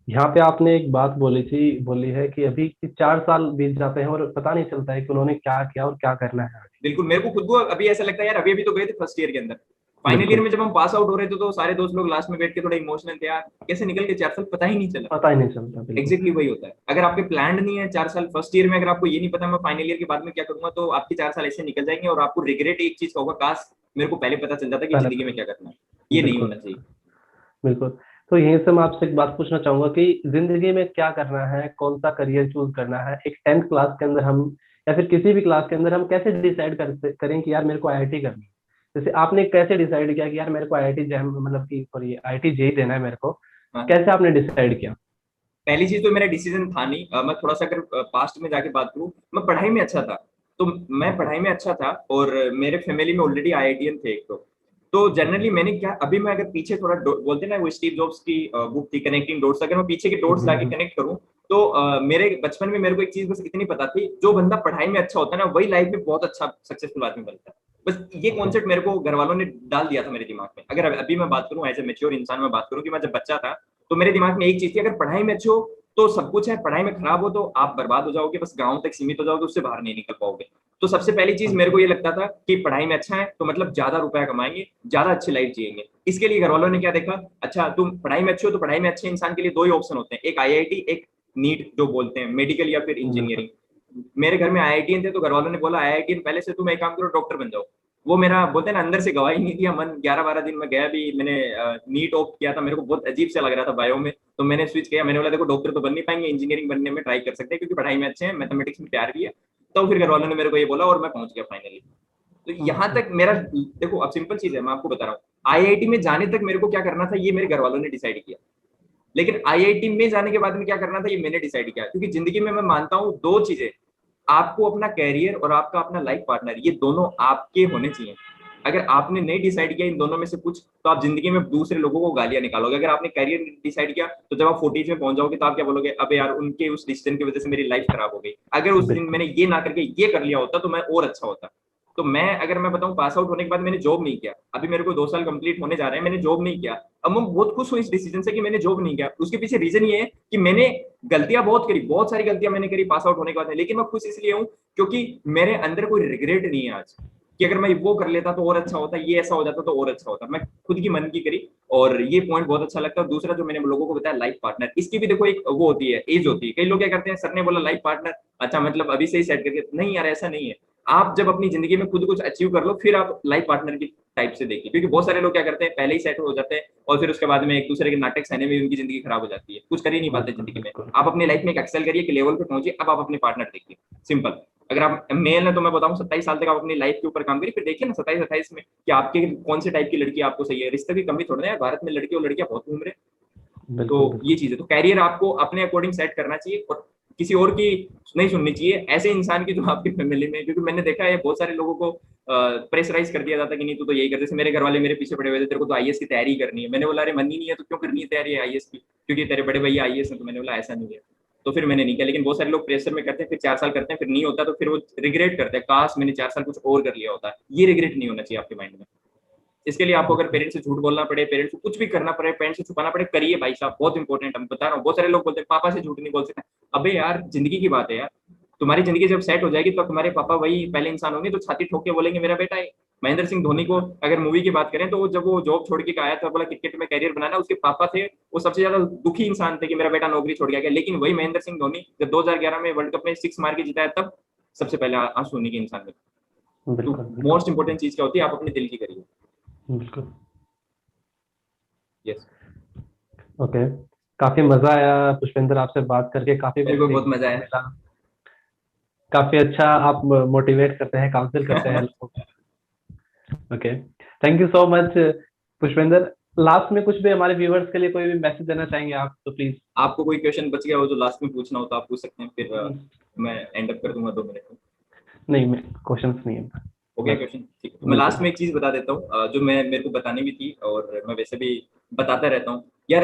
B: यहाँ पे आपने एक बात बोली है कि अभी 4 साल बीत जाते हैं और पता नहीं चलता है कि उन्होंने क्या किया और क्या करना है आगे।
A: बिल्कुल, मेरे को खुद को अभी ऐसा लगता है यार, अभी अभी तो गए थे फर्स्ट ईयर के अंदर, फाइनल ईयर में जब हम पास आउट हो रहे थे तो सारे दोस्त लोग लास्ट में बैठ के थोड़ा इमोशनल थे यार, कैसे निकल के 4 साल पता ही नहीं चला।
B: पता ही नहीं चलता, बिल्कुल।
A: एग्जैक्टली वही होता है, अगर आपके प्लान नहीं है 4 साल फर्स्ट ईयर में, अगर आपको ये नहीं पता मैं फाइनल ईयर के बाद में क्या करूंगा, तो आपके 4 साल ऐसे निकल जाएंगे और आपको रिग्रेट एक चीज का होगा, काश मेरे को पहले पता चल जाता कि जिंदगी में क्या करना है। ये नहीं
B: बिल्कुल
A: होना चाहिए।
B: बिल्कुल। तो यहीं से मैं आपसे एक बात पूछना चाहूंगा कि जिंदगी में क्या करना है, कौन सा करियर चूज करना है, एक 10th क्लास के अंदर हम या फिर किसी भी क्लास के अंदर हम कैसे डिसाइड करें कि यार मेरे को आईआईटी करनी है। जैसे आपने कैसे डिसाइड किया कि यार मेरे को आईआईटी जैम मतलब कि सॉरी आईआईटी जेई देना है मेरे को,
A: हाँ।
B: कैसे आपने डिसाइड किया?
A: पहली चीज तो मेरा डिसीजन था नहीं, मैं थोड़ा सा अगर पास्ट में जाके बात करूं, मैं पढ़ाई में अच्छा था, तो मैं पढ़ाई में अच्छा था और मेरे फैमिली में ऑलरेडी आईआईटीएन थे एक तो जनरली मैंने क्या, अभी मैं अगर पीछे थोड़ा बोलते ना वो स्टीव जॉब्स की बुक थी कनेक्टिंग डॉट्स, अगर मैं पीछे के डॉट्स लाके कनेक्ट करूं तो मेरे बचपन में मेरे को एक चीज बस इतनी पता थी, जो बंदा पढ़ाई में अच्छा होता है ना वही लाइफ में बहुत अच्छा सक्सेसफुल आदमी बनता है। बस ये कॉन्सेप्ट मेरे को घर वालों ने डाल दिया था मेरे दिमाग में। अगर अभी मैं बात करूं एज ए मेच्योर इंसान, मैं बात करूं कि मैं जब बच्चा था तो मेरे दिमाग में एक चीज थी, अगर पढ़ाई में अच्छे हो तो सब कुछ है, पढ़ाई में खराब हो तो आप बर्बाद हो जाओगे, बस गांव तक सीमित हो जाओगे, उससे बाहर नहीं निकल पाओगे। तो सबसे पहली चीज मेरे को ये लगता था कि पढ़ाई में अच्छा है तो मतलब ज्यादा रुपया कमाएंगे, ज्यादा अच्छी लाइफ जिएंगे। इसके लिए घर वालों ने क्या देखा, अच्छा तुम पढ़ाई में अच्छे हो तो पढ़ाई में अच्छे इंसान के लिए दो ही ऑप्शन होते हैं, एक आईआईटी, एक नीट जो बोलते हैं मेडिकल या फिर इंजीनियरिंग। मेरे घर में आईआईटीएन थे तो घर वालों ने बोला आईआईटीएन पहले से तुम एक काम करो डॉक्टर बन जाओ। वो मेरा बोलते हैं ना अंदर से गवाही नहीं दिया, मन 11-12 दिन में गया भी, मैंने नीट ऑप्ट किया था, मेरे को बहुत अजीब से लग रहा था बायो में, तो मैंने स्विच किया, मैंने बोला देखो डॉक्टर तो बन नहीं पाएंगे, इंजीनियरिंग बनने में ट्राई कर सकते हैं क्योंकि पढ़ाई में अच्छे हैं, मैथमेटिक्स में प्यार भी है। तो फिर घर वालों ने मेरे को ये बोला और मैं पहुंच गया फाइनली। तो यहाँ तक मेरा, देखो अब सिंपल चीज है, मैं आपको बता रहा हूँ, आईआईटी में जाने तक मेरे को क्या करना था ये मेरे घर वालों ने डिसाइड किया, लेकिन आईआईटी में जाने के बाद में क्या करना था ये मैंने डिसाइड किया। क्योंकि जिंदगी में मैं मानता हूँ दो चीजें, आपको अपना कैरियर और आपका अपना लाइफ पार्टनर, ये दोनों आपके होने चाहिए। अगर आपने नहीं डिसाइड किया इन दोनों में से कुछ, तो आप जिंदगी में दूसरे लोगों को गालियां निकालोगे। अगर आपने कैरियर डिसाइड किया तो जब आप 40s में पहुंच जाओगे तो आप क्या बोलोगे, अबे यार उनके उस डिसीजन की वजह से मेरी लाइफ खराब हो गई, अगर उस दिन मैंने ये ना करके ये कर लिया होता तो मैं और अच्छा होता। तो मैं अगर मैं बताऊं पास आउट होने के बाद मैंने जॉब नहीं किया, अभी मेरे को 2 साल कंप्लीट होने जा रहे हैं, मैंने जॉब नहीं किया। अब मैं बहुत खुश हूं इस डिसीजन से कि मैंने जॉब नहीं किया। उसके पीछे रीजन ये है कि मैंने गलतियां बहुत करी, बहुत सारी गलतियां मैंने करी पास आउट होने के बाद, लेकिन मैं खुश इसलिए हूं क्योंकि मेरे अंदर कोई रिग्रेट नहीं है आज कि अगर मैं वो कर लेता तो और अच्छा होता, ये ऐसा हो जाता तो और अच्छा होता। मैं खुद की मन की करी और ये पॉइंट बहुत अच्छा लगता है। दूसरा जो मैंने लोगों को बताया लाइफ पार्टनर, इसकी भी देखो एक वो होती है, एज होती है। कई लोग क्या करते हैं, सर ने बोला लाइफ पार्टनर, अच्छा मतलब अभी से ही सेट करके, नहीं यार ऐसा नहीं है। आप जब अपनी जिंदगी में खुद कुछ अचीव कर लो फिर आप लाइफ पार्टनर की टाइप से देखिए, क्योंकि बहुत सारे लोग क्या करते हैं पहले ही सेट हो जाते हैं और फिर उसके बाद में एक दूसरे के नाटक सहने में उनकी जिंदगी खराब हो जाती है, कुछ कर ही नहीं पाते जिंदगी में। आप अपनी लाइफ में एक एक्सेल करिए कि लेवल पे पहुंचिए, अब आप अपने पार्टनर देखिए, सिंपल। अगर आप मेल है तो मैं बताऊं 27 साल तक आप अपनी लाइफ के ऊपर काम करिए, फिर देखिए ना 27-28 में कि आपके कौन से टाइप की लड़की आपको सही है। रिश्ते की कमी थोड़ा है, भारत में लड़के और लड़कियां बहुत घूम रहे। तो ये चीज है, तो कैरियर आपको अपने अकॉर्डिंग सेट करना चाहिए और किसी और की नहीं सुननी चाहिए, ऐसे इंसान की जो आपकी फैमिली में। क्योंकि मैंने देखा है बहुत सारे लोगों को प्रेशराइज कर दिया जाता कि नहीं तू तो यही कर, जैसे मेरे घर वाले मेरे पीछे पड़े हुए थे, तेरे को तो आईएएस की तैयारी करनी है। मैंने बोला अरे मन ही नहीं है तो क्यों करनी है तैयारी आईएएस की, क्योंकि तेरे बड़े भैया आईएएस हैं। तो मैंने बोला ऐसा नहीं है, तो फिर मैंने नहीं किया। लेकिन बहुत सारे लोग प्रेशर में करते हैं, फिर 4 साल करते हैं, फिर नहीं होता तो फिर वो रिग्रेट करते हैं, काश मैंने 4 साल कुछ और कर लिया होता। ये रिग्रेट नहीं होना चाहिए आपके माइंड में। इसके लिए आपको अगर पेरेंट्स से झूठ बोलना पड़े, पेरेंट्स को कुछ भी करना पड़े, पेरेंट्स से छुपाना पड़े, करिए भाई साहब, बहुत इंपॉर्टेंट। हम बता रहा हूँ बहुत सारे लोग बोलते हैं पापा से झूठ नहीं बोल सकते। अबे यार जिंदगी की बात है यार, तुम्हारी जिंदगी जब सेट हो जाएगी तो तुम्हारे पापा वही पहले इंसान होंगे तो छाती ठोक के बोलेंगे मेरा बेटा है। महेंद्र सिंह धोनी को अगर मूवी की बात करें तो जब वो जॉब छोड़ के आया था, बोला क्रिकेट में करियर बनाना, उसके पापा थे वो सबसे ज्यादा दुखी इंसान थे कि मेरा बेटा नौकरी छोड़ गया। लेकिन वही महेंद्र सिंह धोनी जब 2011 में वर्ल्ड कप में 6 मार के जिताया तब सबसे पहले आंसू होने के इंसान में। तो मोस्ट इंपोर्टेंट चीज क्या होती है, आप अपने दिल की करिए।
B: बिल्कुल।
A: यस
B: ओके, काफी मजा आया पुष्पेंद्र आपसे बात करके, काफी
A: मेरे को बहुत मजा आया।
B: मिला। काफी अच्छा आप मोटिवेट करते हैं, काउंसिल करते हैं लोगों को। Okay, thank you so much Pushpendra. Last में कुछ भी हमारे व्यूअर्स के लिए कोई भी मैसेज देना चाहेंगे आप तो प्लीज।
A: आपको कोई क्वेश्चन बच गया हो जो लास्ट में पूछना हो तो आप पूछ सकते हैं, फिर मैं एंड अप कर दूंगा 2 मिनट में।
B: नहीं, मैं क्वेश्चंस नहीं है।
A: हो गया क्वेश्चन, ठीक है। तो मैं लास्ट में एक चीज बता देता हूँ जो मैं मेरे को बतानी भी थी और मैं वैसे भी बताता रहता हूँ यार।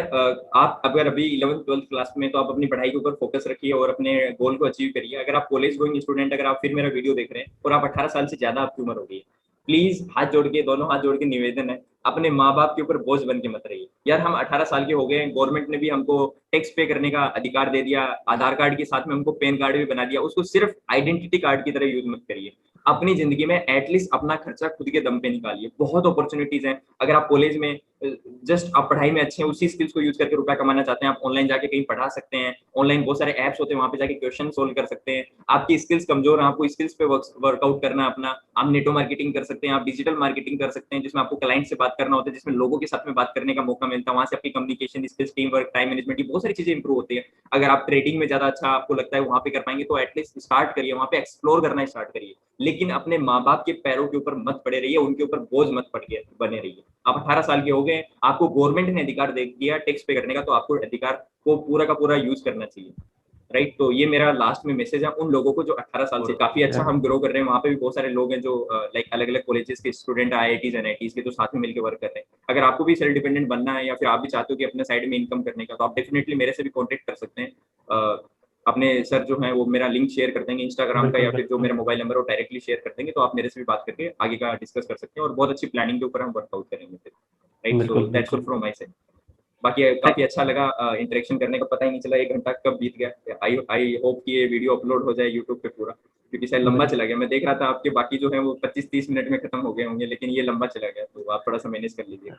A: आप अगर अभी 11th-12th क्लास में, तो आप अपनी पढ़ाई के ऊपर फोकस रखिए और अपने गोल को अचीव करिए। अगर आप कॉलेज गोइंग स्टूडेंट, अगर आप फिर मेरा वीडियो देख रहे हैं और आप 18 साल से ज्यादा आपकी उम्र हो गई, प्लीज हाथ जोड़ के, दोनों हाथ जोड़ के निवेदन है, अपने माँ बाप के ऊपर बोझ बन के मत रहिए यार। हम 18 साल के हो गए हैं, गवर्नमेंट ने भी हमको टैक्स पे करने का अधिकार दे दिया, आधार कार्ड के साथ में हमको पैन कार्ड भी बना दिया, उसको सिर्फ आइडेंटिटी कार्ड की तरह यूज मत करिए। अपनी जिंदगी में एटलीस्ट अपना खर्चा खुद के दम पे निकालिए। बहुत अपॉर्चुनिटीज हैं। अगर आप कॉलेज में जस्ट आप पढ़ाई में अच्छे हैं, उसी स्किल्स को यूज करके रुपया कमाना चाहते हैं, आप ऑनलाइन जाके कहीं पढ़ा सकते हैं। ऑनलाइन बहुत सारे ऐप्स होते हैं, वहां पे जाके क्वेश्चन सोल्व कर सकते हैं। आपकी स्किल्स कमजोर है, आपको स्किल्स पे वर्कआउट करना है अपना, आप नेटो मार्केटिंग कर सकते हैं, आप डिजिटल मार्केटिंग कर सकते हैं, जिसमें आपको क्लाइंट से बात करना होता है, जिसमें लोगों के साथ में बात करने का मौका मिलता है। वहां से आपकी communication skills, team work, time management, बहुत सारी चीजें इंप्रूव होती है। अगर आप ट्रेडिंग में ज्यादा अच्छा आपको लगता है वहां पे कर पाएंगे, तो एटलीस्ट स्टार्ट करिए, वहां पे एक्सप्लोर करना स्टार्ट करिए। लेकिन अपने माँ बाप के पैरों के ऊपर मत पड़े रहिए, उनके ऊपर बोझ मत पड़ गए बने रहिए। आप 18 साल के हो गए, आपको गवर्नमेंट ने अधिकार दे दिया टैक्स पे करने का, तो आपको अधिकार को पूरा का पूरा यूज करना चाहिए। राइट, तो ये मेरा लास्ट में मैसेज है उन लोगों को जो 18 साल से काफी अच्छा हम ग्रो कर रहे हैं। वहां पे भी बहुत सारे लोग हैं जो लाइक अलग अलग कॉलेजेस के स्टूडेंट, आईआईटीज, एनआईटीज के, तो साथ में मिलकर वर्क कर रहे हैं। अगर आपको भी सेल्फ डिपेंडेंट बनना है या फिर आप भी चाहते हो कि अपने साइड में इनकम करने का, तो आप डेफिनेटली मेरे से भी कॉन्टेक्ट कर सकते हैं। अपने सर जो है वो मेरा लिंक शेयर कर देंगे इंस्टाग्राम का, या फिर जो मेरा मोबाइल नंबर है वो डायरेक्टली शेयर कर देंगे, तो आप मेरे से भी बात करके आगे का डिस्कस कर सकते हैं और बहुत अच्छी प्लानिंग के ऊपर हम वर्कआउट करेंगे फिर। Right, so that's all from my side. बाकी काफी अच्छा लगा इंटरेक्शन करने का, पता ही नहीं चला 1 घंटा कब बीत गया। आई होप कि ये वीडियो अपलोड हो जाए यूट्यूब पे पूरा, क्योंकि शायद लंबा चला गया। मैं देख रहा था आपके बाकी जो है वो 25-30 मिनट में खत्म हो गए होंगे, लेकिन ये लंबा चला गया, तो आप थोड़ा सा मैनेज कर लीजिए।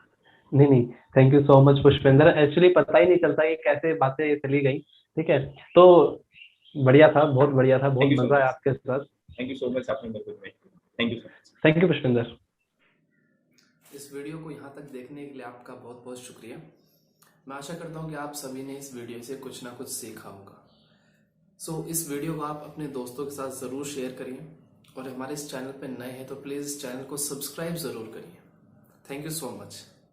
B: नहीं नहीं, thank you so much Pushpendra. Actually पता ही नहीं चलता कि कैसे बातें चली गई। ठीक है, तो बढ़िया था, बहुत बढ़िया था, बहुत मजा आया आपके साथ।
A: थैंक यू सो मच, आपने मेरे को इनवाइट किया। Thank you so much.
B: Thank you Pushpendra.
C: इस वीडियो को यहाँ तक देखने के लिए आपका बहुत बहुत शुक्रिया। मैं आशा करता हूँ कि आप सभी ने इस वीडियो से कुछ ना कुछ सीखा होगा। सो इस वीडियो को आप अपने दोस्तों के साथ ज़रूर शेयर करिए, और हमारे इस चैनल पर नए हैं तो प्लीज़ इस चैनल को सब्सक्राइब ज़रूर करिए। Thank you so much.